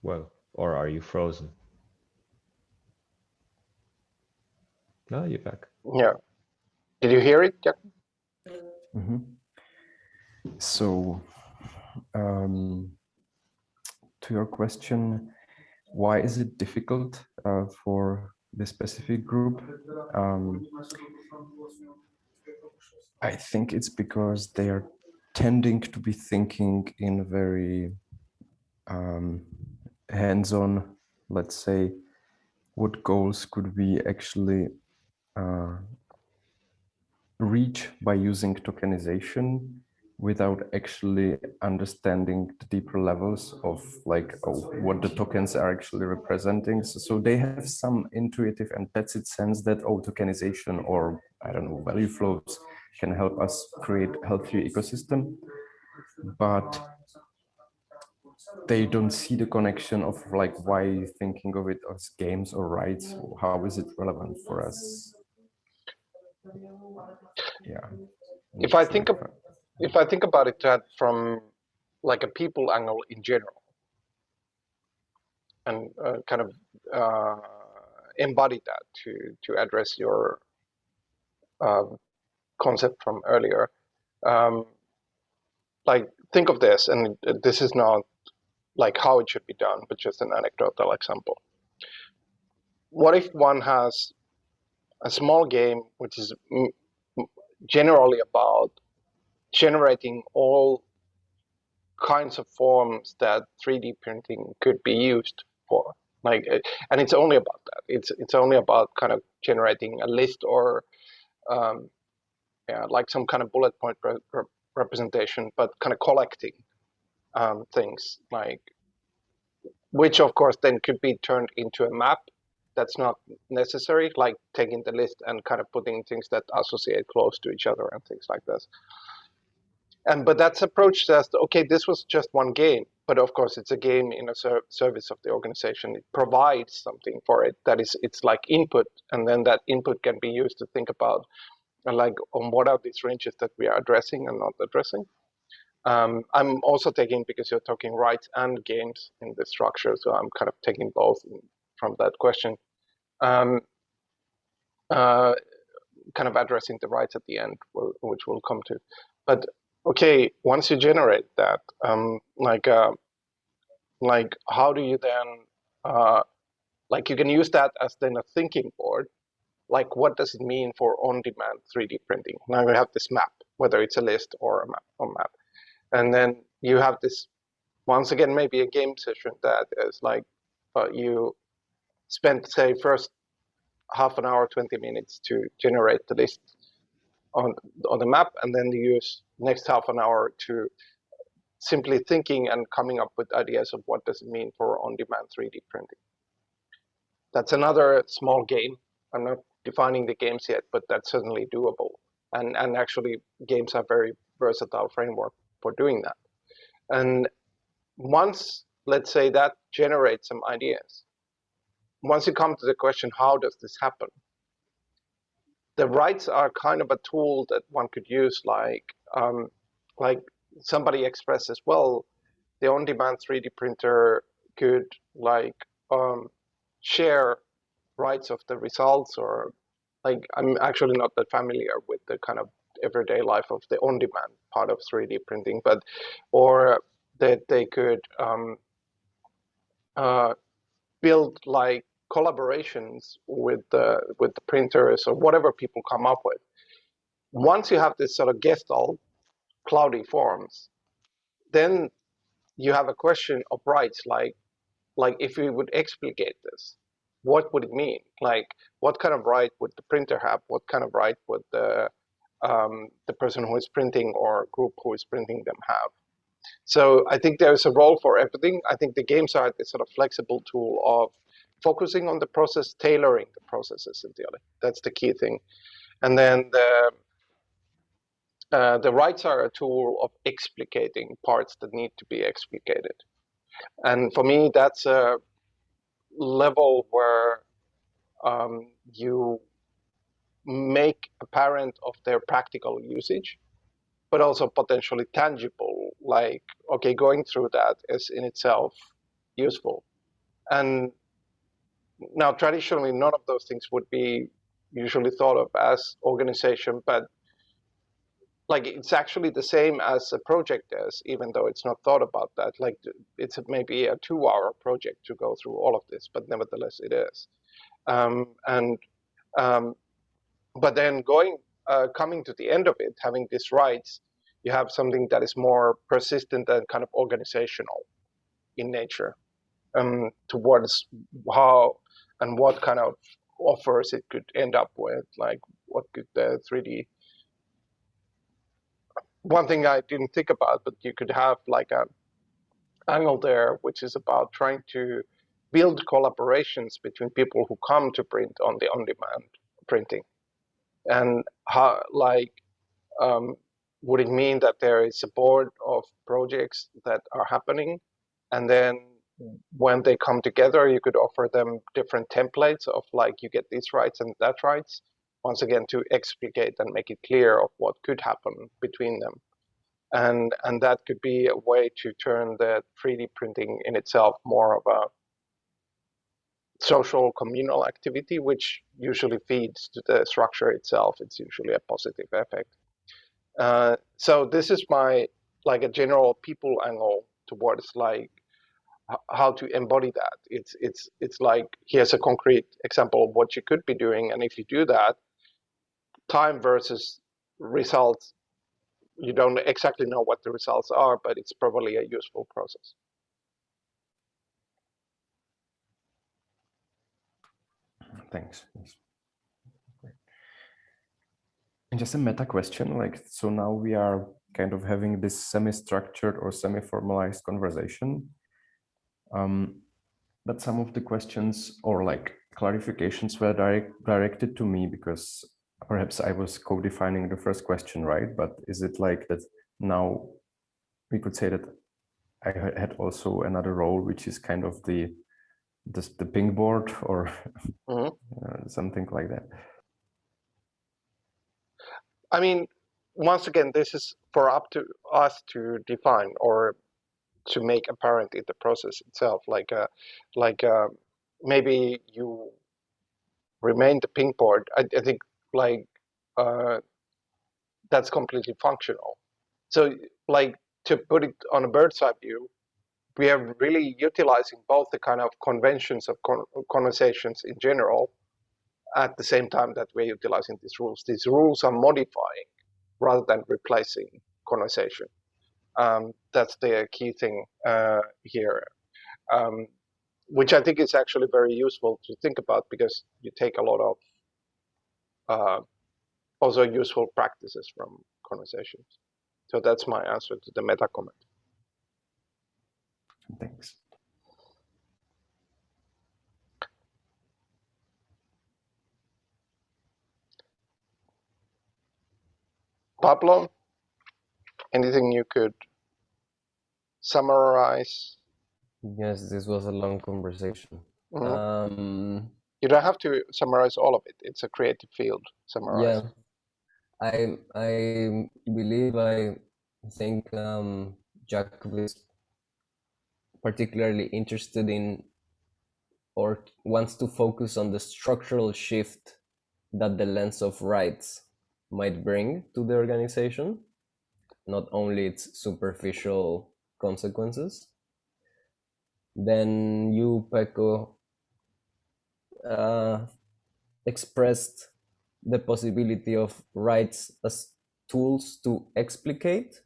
Well, Or are you frozen? No, you're back. Yeah. Did you hear it, Jack? Mm-hmm. So, to your question, why is it difficult for this specific group? I think it's because they are tending to be thinking in a very hands-on, let's say, what goals could we actually reach by using tokenization without actually understanding the deeper levels of like what the tokens are actually representing. So they have some intuitive and tacit sense that tokenization or I don't know, value flows can help us create healthier ecosystem, but they don't see the connection of like why you thinking of it as games or rights. How is it relevant for us? Yeah. If I think about it from like a people angle in general, and kind of embody that to address your concept from earlier, like think of this, and this is not like how it should be done, but just an anecdotal example. What if one has a small game which is generally about generating all kinds of forms that 3D printing could be used for, like, and it's only about that. It's only about kind of generating a list or yeah, like some kind of bullet point representation, but kind of collecting things, like, which of course then could be turned into a map. That's not necessary, like taking the list and kind of putting things that associate close to each other and things like this. But that's approach says, okay, this was just one game, but of course it's a game in a service of the organization. It provides something for it that is, it's like input, and then that input can be used to think about, like, on what are these ranges that we are addressing and not addressing. I'm also taking, because you're talking rights and games in the structure, so I'm kind of taking both from that question. Kind of addressing the rights at the end, which we'll come to. But okay, once you generate that, like how do you then, like you can use that as then a thinking board. Like, what does it mean for on-demand 3D printing? Now you have this map, whether it's a list or a map. And then you have this, once again, maybe a game session that is like, you spend, say, first half an hour, 20 minutes to generate the list on the map, and then you use next half an hour to simply thinking and coming up with ideas of what does it mean for on-demand 3D printing. That's another small game. I'm not defining the games yet, but that's certainly doable. And actually, games are very versatile framework for doing that. And once, let's say, that generates some ideas, once you come to the question, how does this happen? The rights are kind of a tool that one could use, like somebody expresses, well, the on-demand 3D printer could like share rights of the results, or like, I'm actually not that familiar with the kind of everyday life of the on-demand part of 3D printing, but, or that they could build like collaborations with the printers or whatever people come up with. Once you have this sort of gestalt, cloudy forms, then you have a question of rights, like if we would explicate this, what would it mean? Like, what kind of right would the printer have? What kind of right would the person who is printing or group who is printing them have? So I think there's a role for everything. I think the games are this sort of flexible tool of focusing on the process, tailoring the process essentially. That's the key thing. And then the rights are a tool of explicating parts that need to be explicated. And for me, that's a level where you make apparent of their practical usage, but also potentially tangible, like, okay, going through that is in itself useful. And now traditionally, none of those things would be usually thought of as organization, but like it's actually the same as a project is, even though it's not thought about that. Like it's maybe a 2-hour project to go through all of this, but nevertheless it is. And but then coming to the end of it, having these rights, you have something that is more persistent and kind of organizational in nature, towards how and what kind of offers it could end up with, like what could the 3D. One thing I didn't think about, but you could have like an angle there, which is about trying to build collaborations between people who come to print on the on-demand printing, and how like would it mean that there is a board of projects that are happening, and then when they come together, you could offer them different templates of like you get these rights and that rights, once again to explicate and make it clear of what could happen between them. And that could be a way to turn the 3D printing in itself more of a social communal activity, which usually feeds to the structure itself. It's usually a positive effect. So this is my like a general people angle towards like how to embody that. It's like here's a concrete example of what you could be doing, and if you do that, time versus results, you don't exactly know what the results are, but it's probably a useful process. Thanks. And just a meta question, like, so now we are kind of having this semi-structured or semi-formalized conversation. But some of the questions or like clarifications were directed to me because perhaps I was co-defining the first question, right? But is it like that now we could say that I had also another role, which is kind of the ping board or something like that? I mean, once again, this is for up to us to define or to make apparent in the process itself. Like maybe you remain the ping board. I think like that's completely functional. So like to put it on a bird's eye view, we are really utilizing both the kind of conventions of conversations in general at the same time that we're utilizing these rules. These rules are modifying rather than replacing conversation. That's the key thing here, which I think is actually very useful to think about because you take a lot of also useful practices from conversations. So that's my answer to the meta comment. Thanks. Pablo, anything you could summarize? Yes, this was a long conversation. You don't have to summarize all of it. It's a creative field. Summarize. Yeah, I believe I think Jacob is particularly interested in or wants to focus on the structural shift that the lens of rights might bring to the organization, not only its superficial consequences. Then you, Pekko, expressed the possibility of rights as tools to explicate.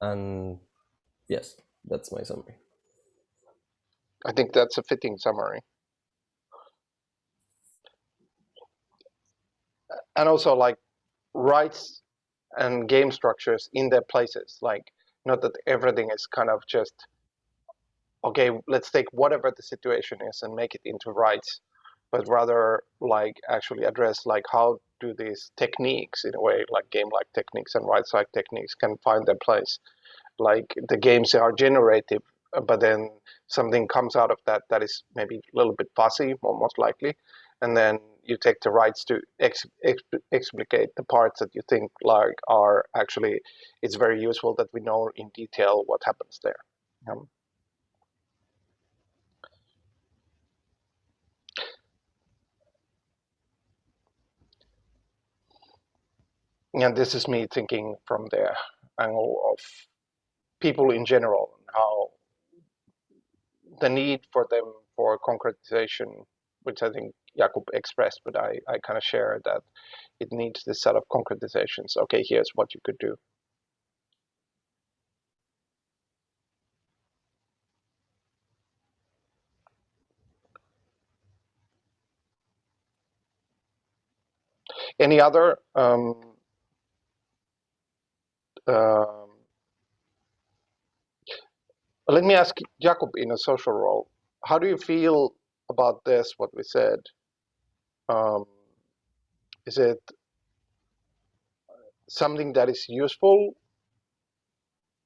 And yes, that's my summary. I think that's a fitting summary. And also like rights and game structures in their places, like not that everything is kind of just, okay, let's take whatever the situation is and make it into rights, but rather like actually address like how do these techniques in a way, like game-like techniques and rights-like techniques can find their place. Like the games are generative, but then something comes out of that that is maybe a little bit fuzzy, most likely, and then you take the rights to explicate the parts that you think like are actually, it's very useful that we know in detail what happens there. and this is me thinking from the angle of people in general, and how the need for them for concretization, which I think Jakub expressed, but I kind of share that it needs this set of concretizations. Okay, here's what you could do. Any other let me ask Jakub in a social role. How do you feel about this, what we said? Is it something that is useful?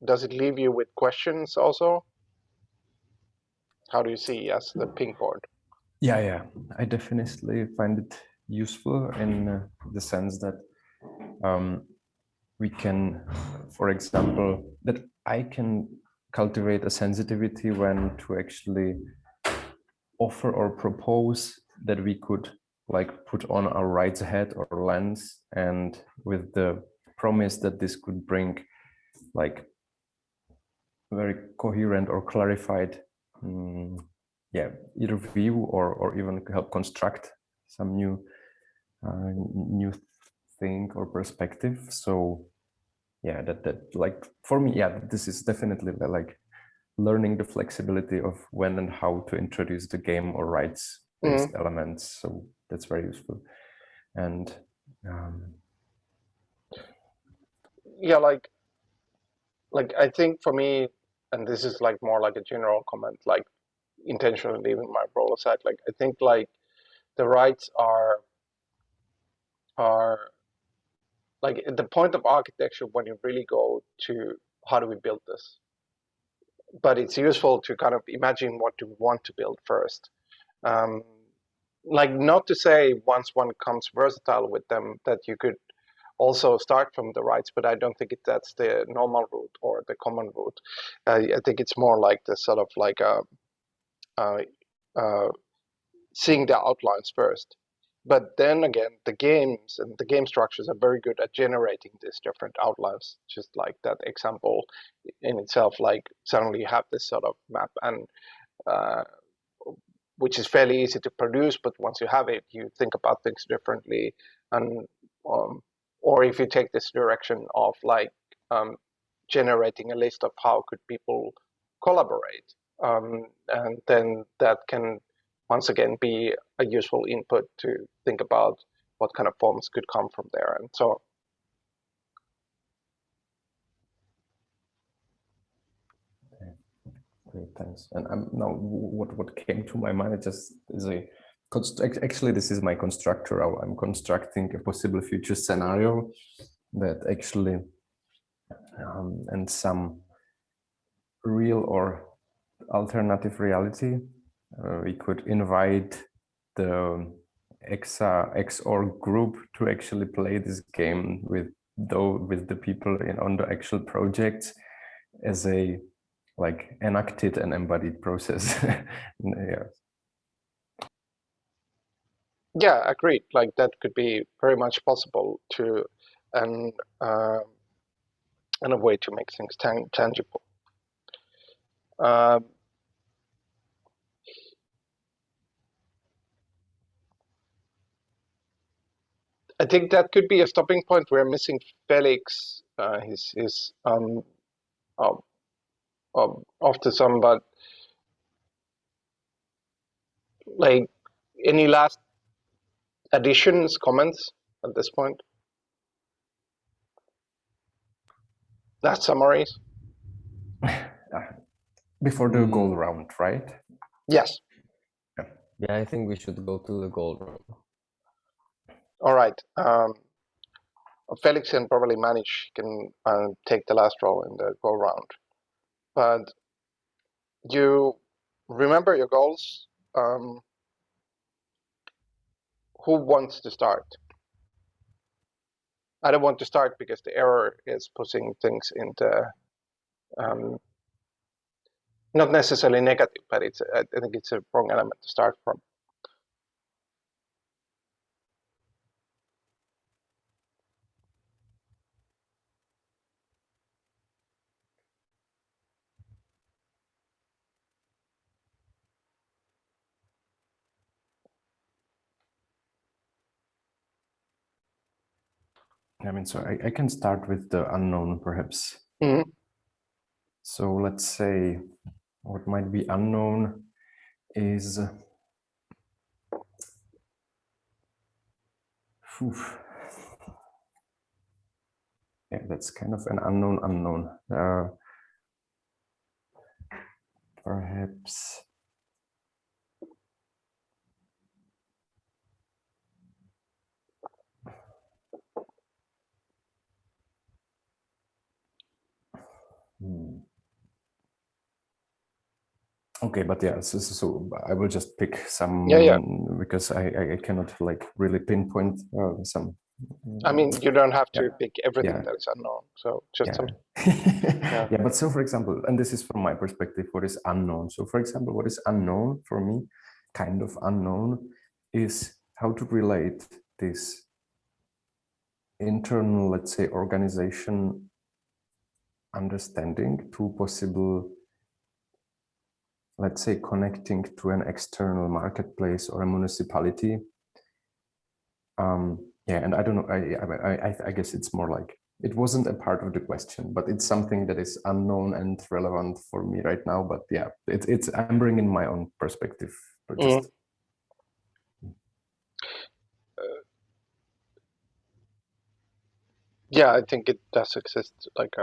Does it leave you with questions also? How do you see as the ping board? Yeah. I definitely find it useful in the sense that we can, for example, that I can cultivate a sensitivity when to actually offer or propose that we could like put on our rights hat or lens, and with the promise that this could bring like very coherent or clarified either view or even help construct some new thing or perspective. So yeah, that like for me, yeah, this is definitely like learning the flexibility of when and how to introduce the game or rights based elements. So that's very useful. And yeah, like I think for me, and this is like more like a general comment, like intentionally leaving my role aside, like I think like the rights are like at the point of architecture when you really go to how do we build this. But it's useful to kind of imagine what you want to build first. Like not to say once one comes versatile with them that you could also start from the rights, but I don't think that's the normal route or the common route. I think it's more like the sort of like seeing the outlines first. But then again, the games and the game structures are very good at generating these different outlines, just like that example in itself, like suddenly you have this sort of map, and which is fairly easy to produce, but once you have it, you think about things differently. And or if you take this direction of like generating a list of how could people collaborate, and then that can once again be a useful input to think about what kind of forms could come from there. And so great, thanks. And now what came to my mind just is actually this is my constructor. I'm constructing a possible future scenario that actually and some real or alternative reality, we could invite the XORG group to actually play this game with the people on the actual projects as a like enacted and embodied process. yeah, agreed. Like that could be very much possible to, and a way to make things tangible. I think that could be a stopping point. We're missing Felix, his off to some, but like any last additions, comments at this point? Last summaries? Before the goal round, right? Yes. Yeah, I think we should go to the goal round. All right. Felix can probably manage, can take the last role in the go round. But you remember your goals. Who wants to start? I don't want to start because the error is pushing things into not necessarily negative, but I think it's a wrong element to start from. I mean, so I can start with the unknown, perhaps. Mm-hmm. So let's say what might be unknown is yeah, that's kind of an unknown. Perhaps okay, but yeah, so I will just pick some because I cannot like really pinpoint some. I mean, you don't have to pick everything Yeah. that is unknown. So just some. Yeah. Yeah, but so for example, and this is from my perspective, what is unknown? So for example, what is unknown for me, kind of unknown, is how to relate this internal, let's say, organization understanding to possible, let's say, connecting to an external marketplace or a municipality. Yeah, and I don't know, I guess it's more like, it wasn't a part of the question, but it's something that is unknown and relevant for me right now. But yeah, it's I'm bringing my own perspective. But just yeah, I think it does exist. Like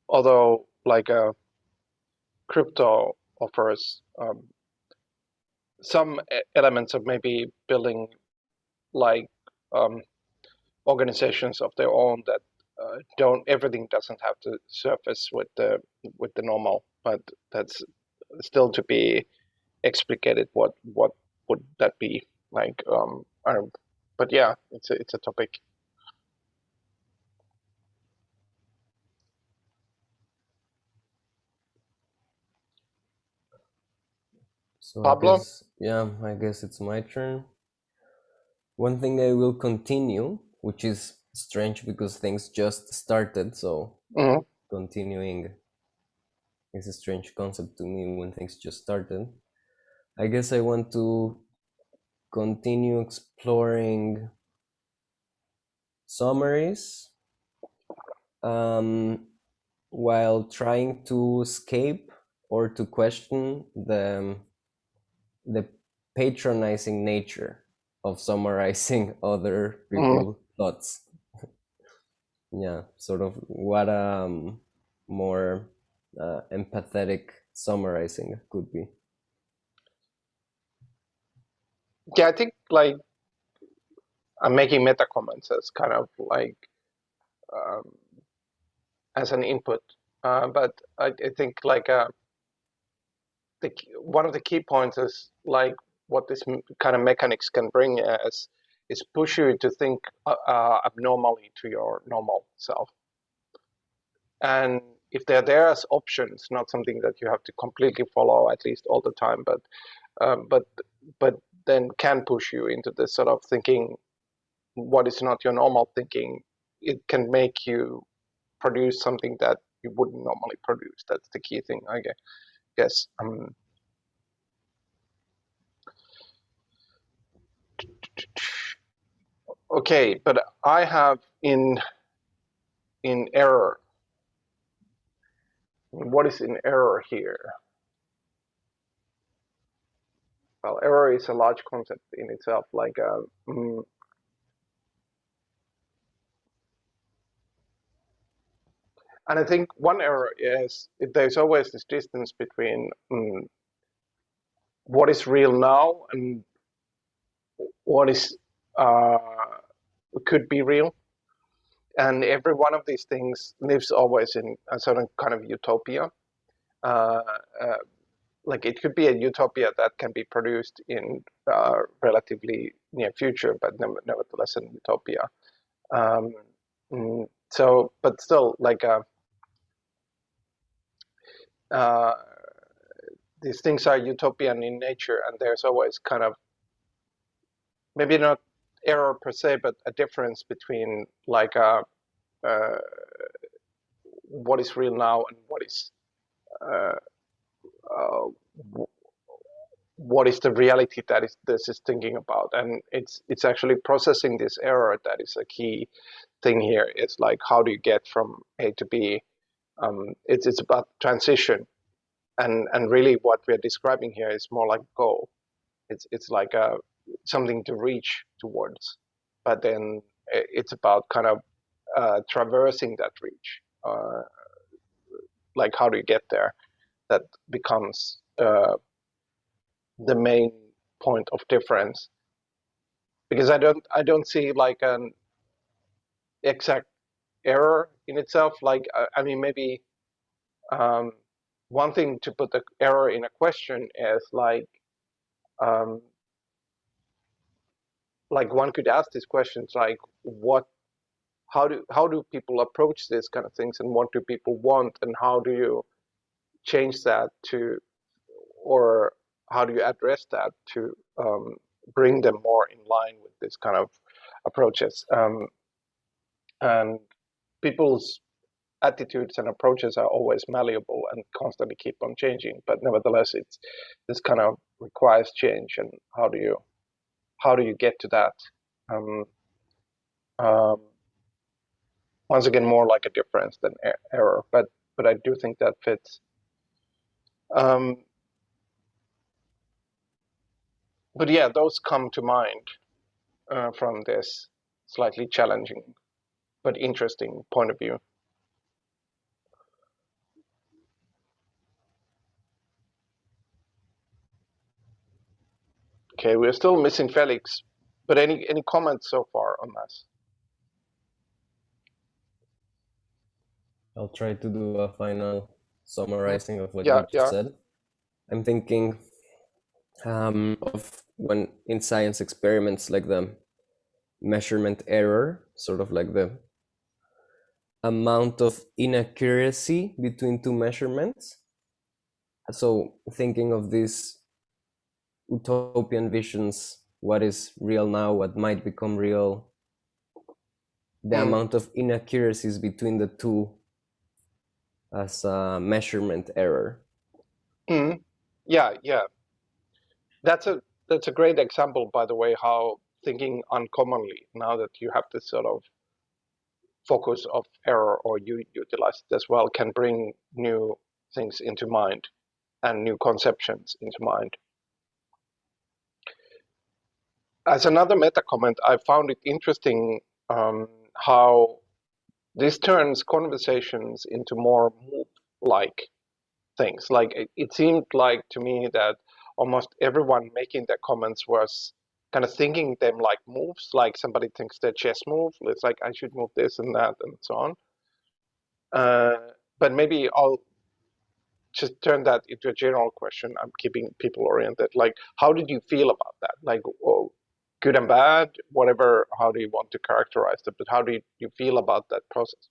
although like crypto offers some elements of maybe building like organizations of their own that don't, everything doesn't have to surface with the normal, but that's still to be explicated. What would that be like? I don't, but yeah, it's a topic. So Pablo? I guess it's my turn. One thing I will continue, which is strange because things just started, so continuing is a strange concept to me when things just started. I guess I want to continue exploring summaries while trying to escape or to question the patronizing nature of summarizing other people's thoughts. Yeah, sort of what more empathetic summarizing could be. Yeah, I think like I'm making meta comments as kind of like as an input, but I think like one of the key points is like what this kind of mechanics can bring as is push you to think abnormally to your normal self, and if they're there as options, not something that you have to completely follow at least all the time, but then can push you into this sort of thinking what is not your normal thinking. It can make you produce something that you wouldn't normally produce. That's the key thing, I guess. Okay, but I have in error. What is in error here? Well, error is a large concept in itself. Like, and I think one error is there's always this distance between what is real now and what is could be real. And every one of these things lives always in a certain kind of utopia. Uh, uh, like it could be a utopia that can be produced in relatively near future, but nevertheless an utopia. Um, so, but still, like these things are utopian in nature, and there's always kind of maybe not error per se, but a difference between like what is real now and what is uh, what is the reality that this is thinking about, and it's actually processing this error that is a key thing here. It's like, how do you get from A to B? It's about transition, and really what we're describing here is more like a goal. It's like something to reach towards, but then it's about kind of traversing that reach. Like, how do you get there? That becomes the main point of difference, because I don't see like an exact error in itself. Like, I mean, maybe one thing to put the error in a question is um, like one could ask these questions like, how do people approach this kind of things, and what do people want, and how do you change that to, or how do you address that to bring them more in line with this kind of approaches? And people's attitudes and approaches are always malleable and constantly keep on changing, but nevertheless this kind of requires change. And how do you get to that? Once again, more like a difference than error, but I do think that fits. But yeah, those come to mind from this slightly challenging but interesting point of view. Okay, we're still missing Felix, but any comments so far on this? I'll try to do a final summarizing of what you just said. I'm thinking of when in science experiments, like the measurement error, sort of like the amount of inaccuracy between two measurements. So thinking of these utopian visions, what is real now, what might become real, the amount of inaccuracies between the two as a measurement error. Yeah. That's a great example, by the way, how thinking uncommonly, now that you have this sort of focus of error, or you utilize it as well, can bring new things into mind and new conceptions into mind. As another meta comment, I found it interesting how this turns conversations into more move-like things. Like, it seemed like to me that almost everyone making their comments was kind of thinking them like moves, like somebody thinks their chess move. It's like, I should move this and that and so on. But maybe I'll just turn that into a general question. I'm keeping people oriented. Like, how did you feel about that? Like, good and bad, whatever, how do you want to characterize it? But how do you feel about that process?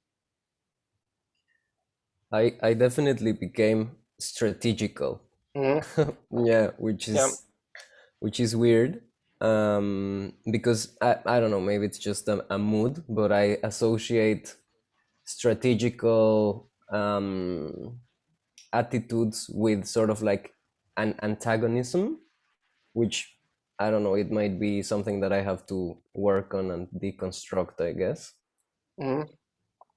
I definitely became strategical. Yeah, which is weird, because I don't know, maybe it's just a mood, but I associate strategical attitudes with sort of like an antagonism, which I don't know, it might be something that I have to work on and deconstruct, I guess.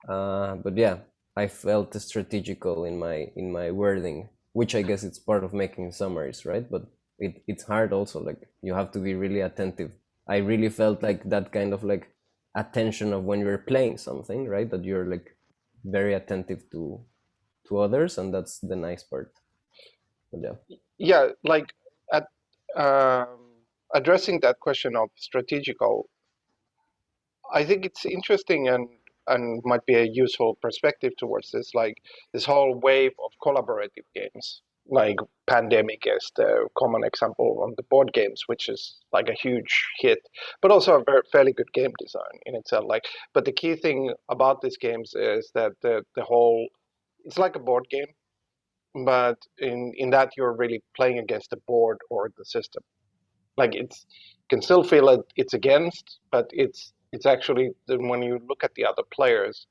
But yeah, I felt strategical in my wording, which I guess it's part of making summaries, right? But it's hard also, like you have to be really attentive. I really felt like that kind of like attention of when you're playing something, right? That you're like very attentive to others, and that's the nice part. But yeah, like at addressing that question of strategical, I think it's interesting and might be a useful perspective towards this, like this whole wave of collaborative games. Like Pandemic is the common example on the board games, which is like a huge hit, but also a fairly good game design in itself. Like, but the key thing about these games is that the whole, it's like a board game, but in that you're really playing against the board or the system. Like, it's, you can still feel it's against, but it's actually, when you look at the other players,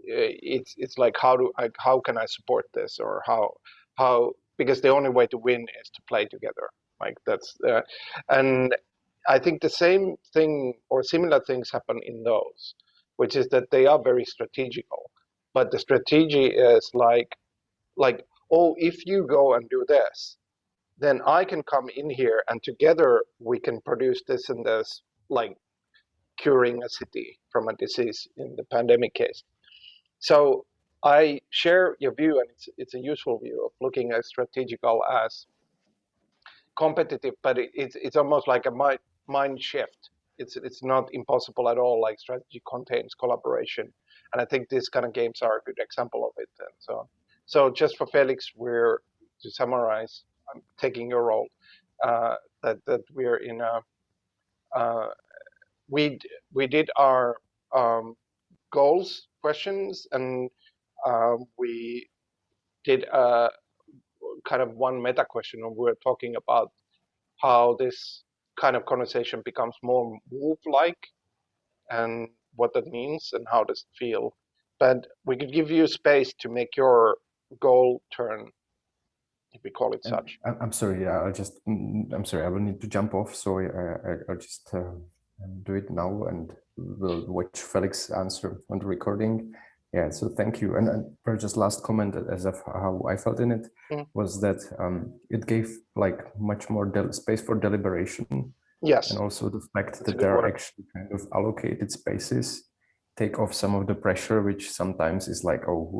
it's like, how can I support this, or how, because the only way to win is to play together. Like that's and I think the same thing or similar things happen in those, which is that they are very strategical, but the strategy is like, oh, if you go and do this, then I can come in here and together we can produce this and this, like curing a city from a disease in the pandemic case. So I share your view, and it's a useful view of looking at strategical as competitive, but it's almost like a mind shift. It's not impossible at all. Like strategy contains collaboration, and I think these kind of games are a good example of it. And so on. So just for Felix, we're to summarize. I'm taking your role. That we're in a we did our goals questions, and we did a kind of one meta question, and we're talking about how this kind of conversation becomes more wolf-like and what that means and how does it feel. But we could give you space to make your goal turn, if we call it such. I'm sorry. Yeah, I'm sorry. I will need to jump off. So I'll just do it now, and we'll watch Felix answer on the recording. Yeah. So thank you. And just last comment as of how I felt in it was that it gave like much more space for deliberation. Yes. And also the fact that there are actually kind of allocated spaces take off some of the pressure, which sometimes is like, oh,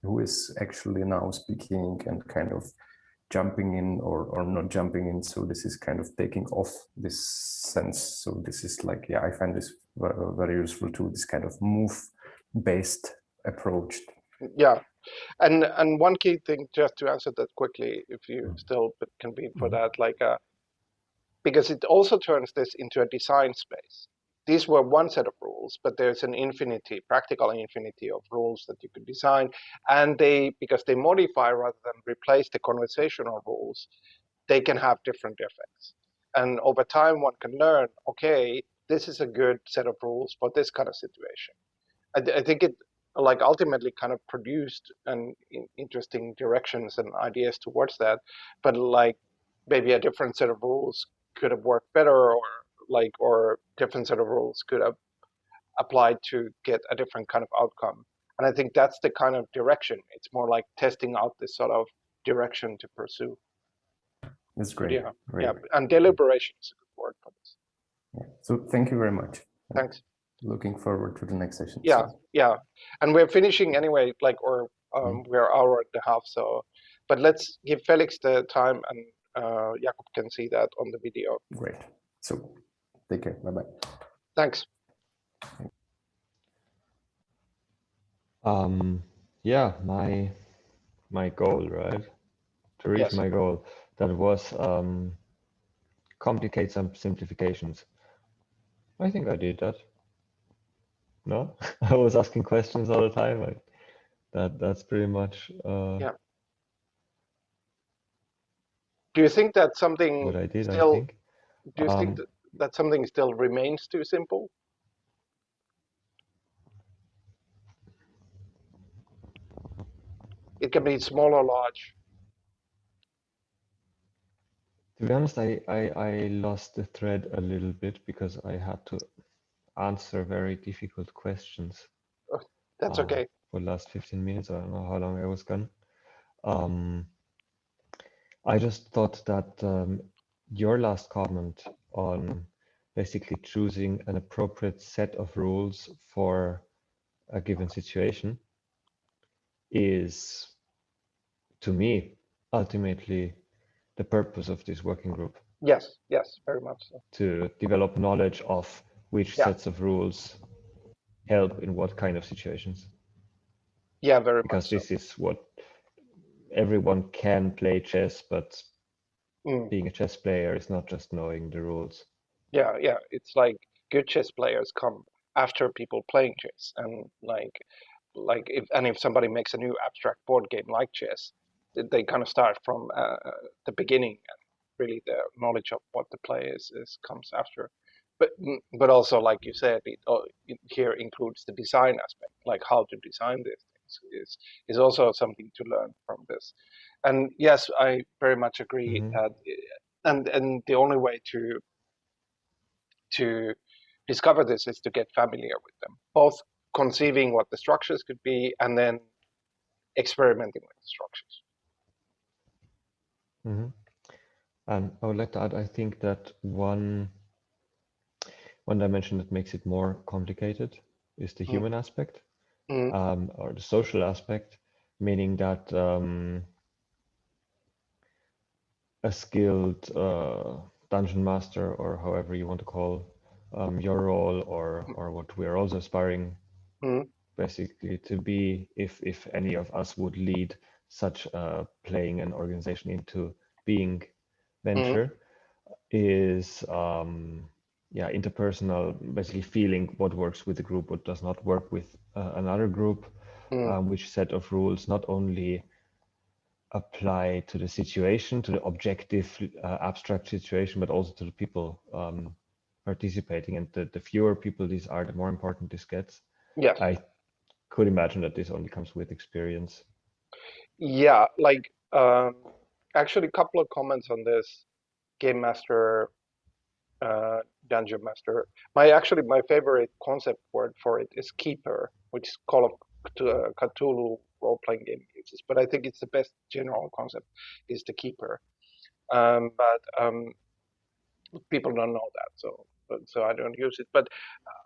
who is actually now speaking and kind of jumping in or not jumping in. So this is kind of taking off this sense. So this is like, yeah, I find this very useful too, this kind of move-based approach. Yeah. And one key thing, just to answer that quickly, if you still convene for that, like, because it also turns this into a design space. These were one set of rules, but there's an infinity, practical infinity of rules that you could design. And because they modify rather than replace the conversational rules, they can have different effects. And over time, one can learn, okay, this is a good set of rules for this kind of situation. I think it like ultimately kind of produced an interesting directions and ideas towards that, but like maybe a different set of rules could have worked better, or different set of rules could have applied to get a different kind of outcome. And I think that's the kind of direction. It's more like testing out this sort of direction to pursue. That's great. Yeah, great. yeah, and deliberation is a good word for this. Yeah. So thank you very much. Thanks. Looking forward to the next session. Yeah, yeah, and we're finishing anyway, like, or we're an hour and a half. So, but let's give Felix the time, and Jakob can see that on the video. Great. So, take care. Bye bye. Thanks. Yeah, my goal, right? To reach my goal, that was complicate some simplifications. I think I did that. No, I was asking questions all the time. Like that's pretty much yeah. Do you think that something what I did? still, I think. Do you think that something still remains too simple? It can be small or large. To be honest, I lost the thread a little bit because I had to answer very difficult questions. Oh, that's okay. For the last 15 minutes, I don't know how long I was gone. I just thought that your last comment on basically choosing an appropriate set of rules for a given situation is, to me, ultimately the purpose of this working group. Yes, yes, very much so. To develop knowledge of which sets of rules help in what kind of situations. Yeah, very much. Because this is what everyone can play chess, but being a chess player is not just knowing the rules. Yeah, yeah. It's like good chess players come after people playing chess, and like if somebody makes a new abstract board game like chess, they kind of start from the beginning, and really the knowledge of what the play is comes after. But also, like you said, it here includes the design aspect, like how to design these things is also something to learn from this. And yes, I very much agree that, and the only way to discover this is to get familiar with them, both conceiving what the structures could be and then experimenting with the structures. And I would like to add, I think that one dimension that makes it more complicated is the human aspect, or the social aspect, meaning that a skilled dungeon master, or however you want to call your role, or what we are also aspiring basically to be, if any of us would lead such playing an organization into being venture, is interpersonal, basically feeling what works with the group, what does not work with another group, which set of rules not only apply to the situation, to the objective abstract situation, but also to the people participating. And the fewer people these are, the more important this gets. Yes. I could imagine that this only comes with experience. Yeah, like actually a couple of comments on this game master, dungeon master. My favorite concept word for it is keeper, which is Call of Cthulhu role-playing game uses, but I think it's the best general concept is the keeper. But people don't know that, so I don't use it. But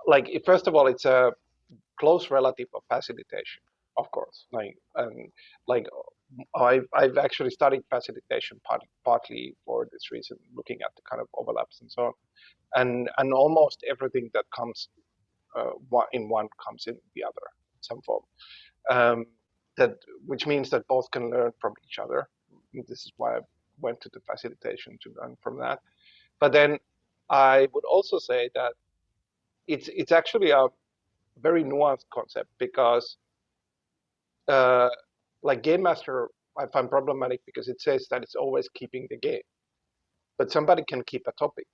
like, first of all, it's a close relative of facilitation, of course. I've actually studied facilitation partly for this reason, looking at the kind of overlaps and so on, and almost everything that comes in one comes in the other in some form. Which means that both can learn from each other. This is why I went to the facilitation to learn from that. But then I would also say that it's actually a very nuanced concept, because like game master I find problematic because it says that it's always keeping the game, but somebody can keep a topic.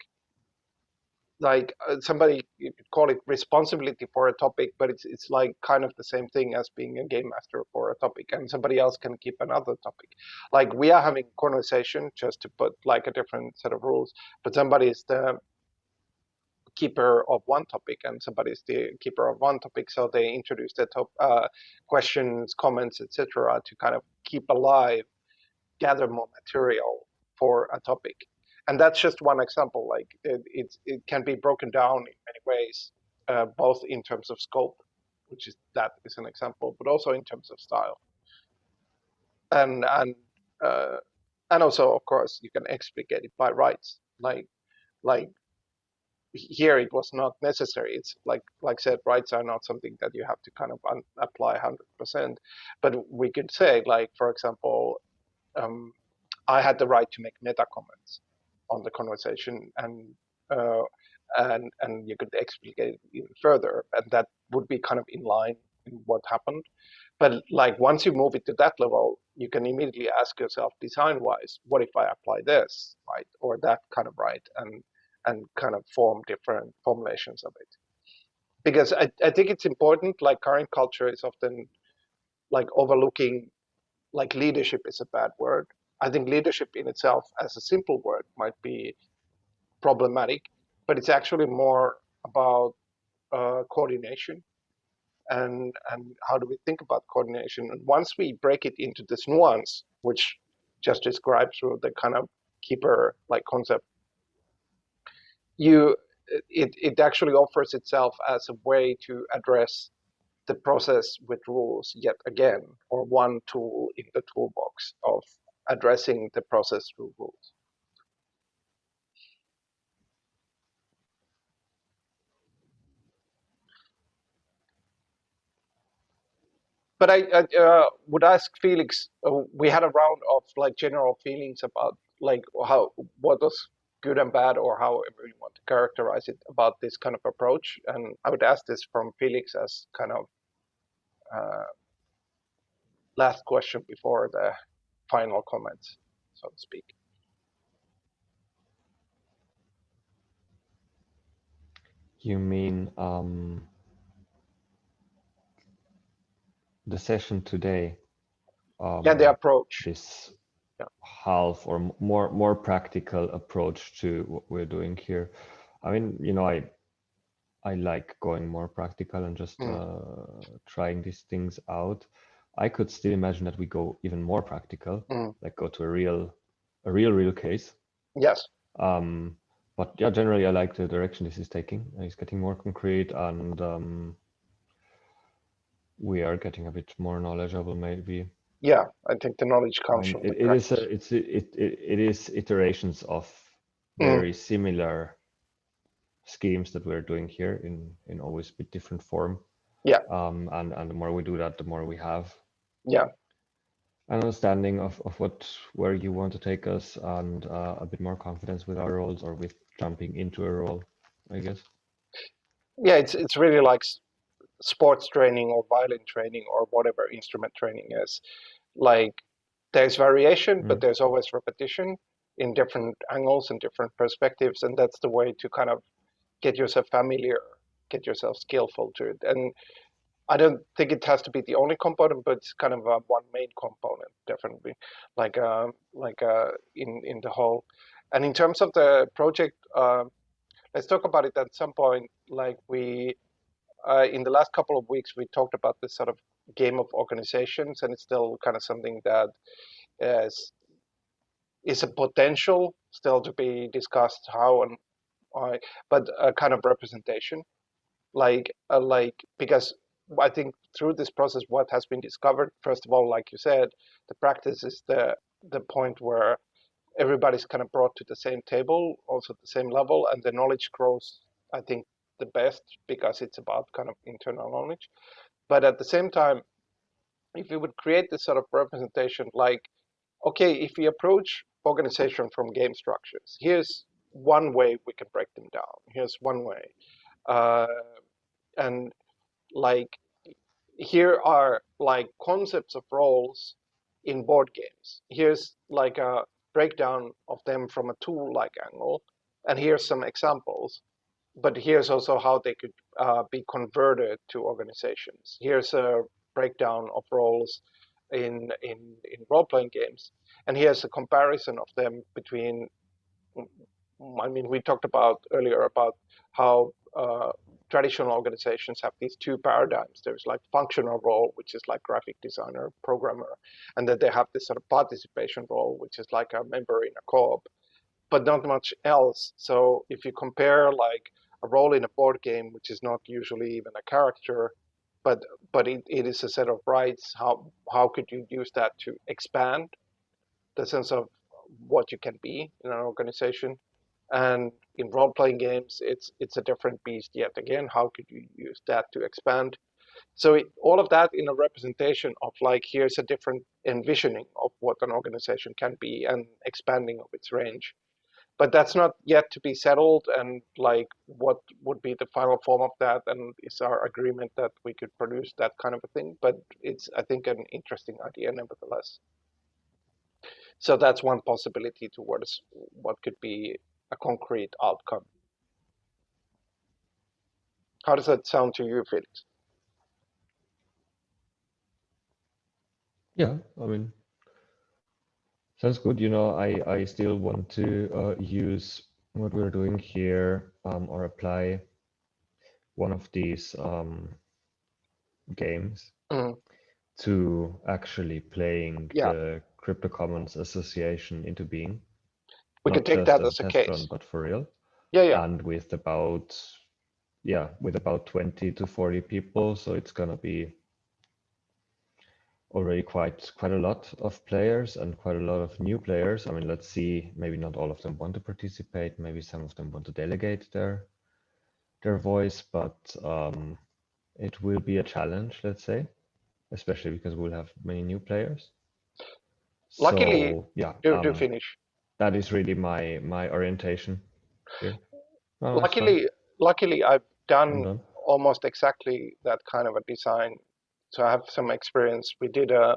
Like somebody, you could call it responsibility for a topic, but it's like kind of the same thing as being a game master for a topic, and somebody else can keep another topic. Like we are having conversation just to put like a different set of rules, but somebody is the keeper of one topic and somebody's the keeper of one topic, so they introduce the top questions, comments, etc., to kind of keep alive, gather more material for a topic. And that's just one example. Like it can be broken down in many ways, both in terms of scope, which is an example, but also in terms of style, and also, of course, you can explicate it by rights. Like here it was not necessary. It's like said, rights are not something that you have to kind of apply 100%. But we could say, like, for example, I had the right to make meta comments on the conversation, and you could explicate it even further, and that would be kind of in line in what happened. But like once you move it to that level, you can immediately ask yourself, design-wise, what if I apply this right or that kind of right, and kind of form different formulations of it. Because I think it's important, like current culture is often like overlooking, like leadership is a bad word. I think leadership in itself as a simple word might be problematic, but it's actually more about coordination and how do we think about coordination. And once we break it into this nuance, which just describes through the kind of keeper like concept, it actually offers itself as a way to address the process with rules yet again, or one tool in the toolbox of addressing the process through rules. But I would ask Felix, we had a round of like general feelings about like what was good and bad, or however you want to characterize it, about this kind of approach. And I would ask this from Felix as kind of last question before the final comments, so to speak. You mean the session today? Yeah, the approach. half or more practical approach to what we're doing here. I mean, you know, I like going more practical and just trying these things out. I could still imagine that we go even more practical, like go to a real case. Yes. But yeah, generally I like the direction this is taking. It's getting more concrete, and we are getting a bit more knowledgeable, maybe. Yeah, I think the knowledge I comes mean, from the it practice. is iterations of very similar schemes that we're doing here in always a bit different form. Yeah. And the more we do that, the more we have Yeah. an understanding of where you want to take us, and a bit more confidence with our roles or with jumping into a role, I guess. Yeah, it's really like sports training or violin training or whatever instrument training is. Like there's variation, but there's always repetition in different angles and different perspectives, and that's the way to kind of get yourself familiar, get yourself skillful to it. And I don't think it has to be the only component, but it's kind of one main component, definitely, like in the whole. And in terms of the project, let's talk about it at some point. Like we, in the last couple of weeks, we talked about this sort of game of organizations, and it's still kind of something that is a potential still to be discussed how and why, but a kind of representation, like because I think through this process, what has been discovered, first of all, like you said, the practice is the point where everybody's kind of brought to the same table, also the same level, and the knowledge grows, I think, the best because it's about kind of internal knowledge. But at the same time, if we would create this sort of representation, like, okay, if we approach organization from game structures, here's one way we can break them down. Here's one way. Uh, and like, here are like concepts of roles in board games. Here's like a breakdown of them from a tool-like angle, and here's some examples. But here's also how they could be converted to organizations. Here's a breakdown of roles in role-playing games, and here's a comparison of them between. I mean, we talked about earlier about how traditional organizations have these two paradigms. There's like functional role, which is like graphic designer, programmer, and then they have this sort of participation role, which is like a member in a co-op, but not much else. So if you compare like a role in a board game, which is not usually even a character, but it is a set of rights, how could you use that to expand the sense of what you can be in an organization? And in role-playing games, it's a different beast yet again. How could you use that to expand? So all of that in a representation of like, here's a different envisioning of what an organization can be and expanding of its range. But that's not yet to be settled, and like what would be the final form of that, and is our agreement that we could produce that kind of a thing. But it's, I think, an interesting idea nevertheless. So that's one possibility towards what could be a concrete outcome. How does that sound to you, Felix? Yeah, I mean, sounds good. You know, I still want to use what we're doing here, or apply one of these games to actually playing the Crypto Commons Association into being. We Not could take just that as as a a test case. run, but for real. Yeah. And with about 20 to 40 people, so it's gonna be already quite a lot of players and quite a lot of new players. I mean, let's see, maybe not all of them want to participate, maybe some of them want to delegate their voice, but it will be a challenge, let's say, especially because we'll have many new players. Luckily, so yeah, do finish. That is really my orientation here. Oh, luckily, I've done almost exactly that kind of a design. So I have some experience. We did a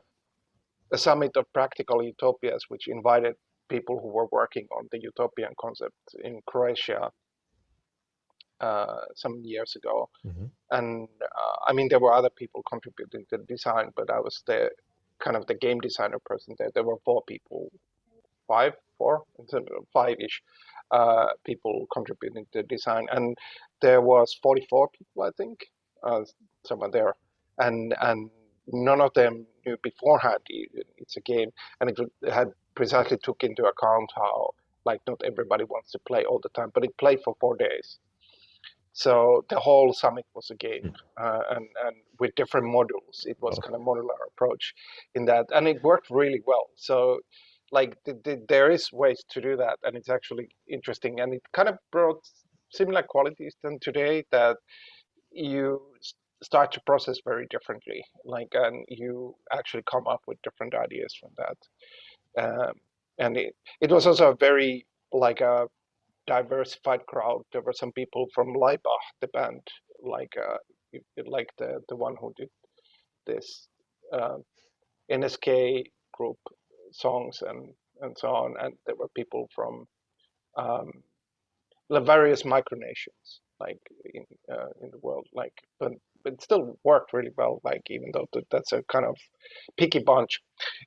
summit of practical utopias, which invited people who were working on the utopian concept in Croatia some years ago. And I mean, there were other people contributing to the design, but I was the kind of the game designer person there. There were 4 people five-ish people contributing to design, and there was 44 people, I think, somewhere there, and none of them knew beforehand it's a game, and it had precisely took into account how like not everybody wants to play all the time, but it played for 4 days. So the whole summit was a game, and with different modules. It was kind of modular approach in that, and it worked really well. So like there is ways to do that, and it's actually interesting, and it kind of brought similar qualities than today, that you start to process very differently, like, and you actually come up with different ideas from that. And it was also a very like a diversified crowd. There were some people from Laibach, the band, like the one who did this NSK group songs and so on, and there were people from the various micronations, like in the world, like, but it still worked really well, like, even though that's a kind of picky bunch.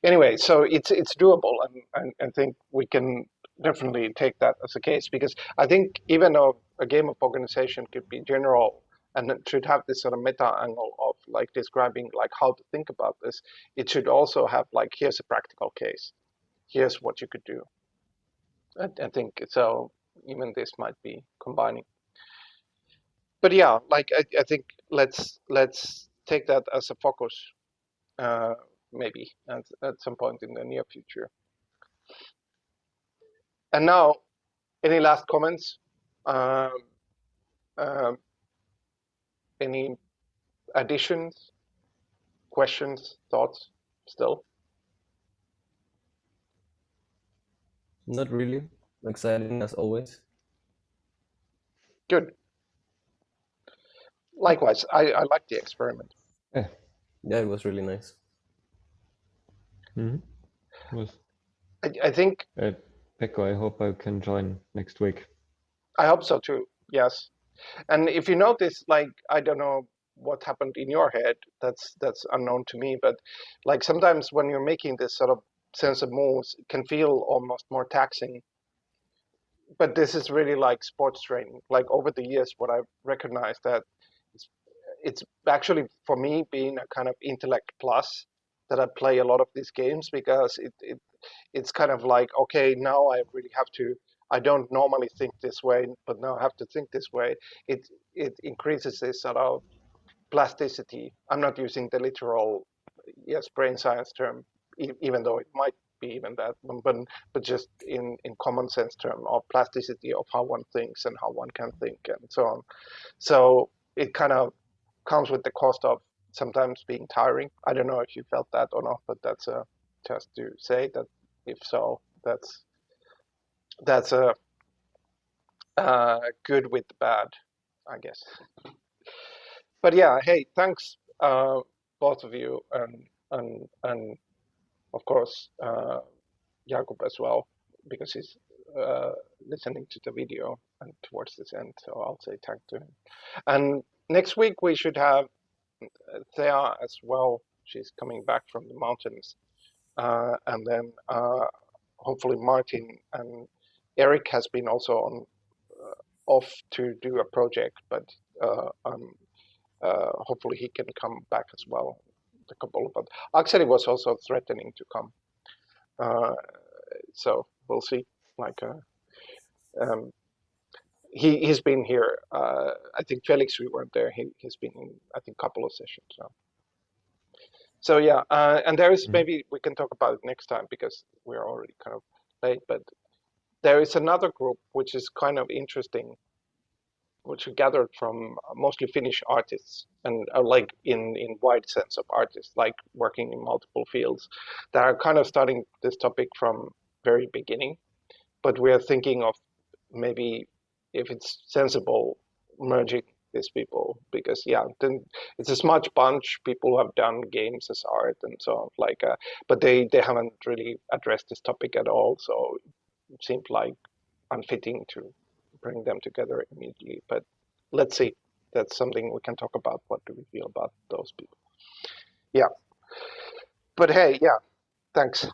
Anyway, so it's doable, and I think we can definitely take that as a case, because I think even though a game of organization could be general and it should have this sort of meta angle of like describing like how to think about this, it should also have like, here's a practical case, here's what you could do. I think so. Even this might be combining. But yeah, like I think let's take that as a focus, maybe at some point in the near future. And now, any last comments? Any additions, questions, thoughts still? Not really. Exciting as always. Good. Likewise, I like the experiment. Yeah, it was really nice. I think, Pekko, I hope I can join next week. I hope so too, yes. And if you notice, like, I don't know what happened in your head, that's unknown to me, but like sometimes when you're making this sort of sense of moves, it can feel almost more taxing. But this is really like sports training. Like over the years, what I've recognized that it's actually, for me, being a kind of intellect plus that I play a lot of these games, because it's kind of like, okay, now I really have to, I don't normally think this way, but now I have to think this way. It increases this sort of plasticity. I'm not using the literal, yes, brain science term, even though it might be even that, but just in common sense term of plasticity of how one thinks and how one can think and so on. So it kind of comes with the cost of sometimes being tiring. I don't know if you felt that or not, but that's just to say that if so, that's a good with the bad, I guess. But yeah, hey, thanks both of you, and of course Jakub as well, because he's listening to the video and towards this end, so I'll say thank to him. And next week we should have Thea as well. She's coming back from the mountains, and then hopefully Martin, and Eric has been also on off to do a project, but hopefully he can come back as well. A couple, but actually was also threatening to come. So we'll see. Like he's been here. I think Felix, we weren't there. He's been in, I think, a couple of sessions now. So yeah, and there is, maybe we can talk about it next time because we're already kind of late. But there is another group which is kind of interesting, which we gathered from mostly Finnish artists, and like in wide sense of artists, like working in multiple fields, that are kind of starting this topic from very beginning. But we are thinking of maybe, if it's sensible, merging these people, because yeah, then it's a smudge bunch, people who have done games as art and so on, like, but they haven't really addressed this topic at all, so it seemed like unfitting to bring them together immediately. But let's see, that's something we can talk about. What do we feel about those people? Yeah, but hey, yeah, thanks.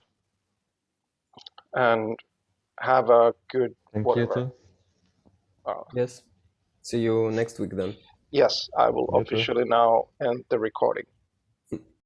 and have a good Thank whatever. you too. Yes. See you next week then. Yes, I will You too. officially now end the recording.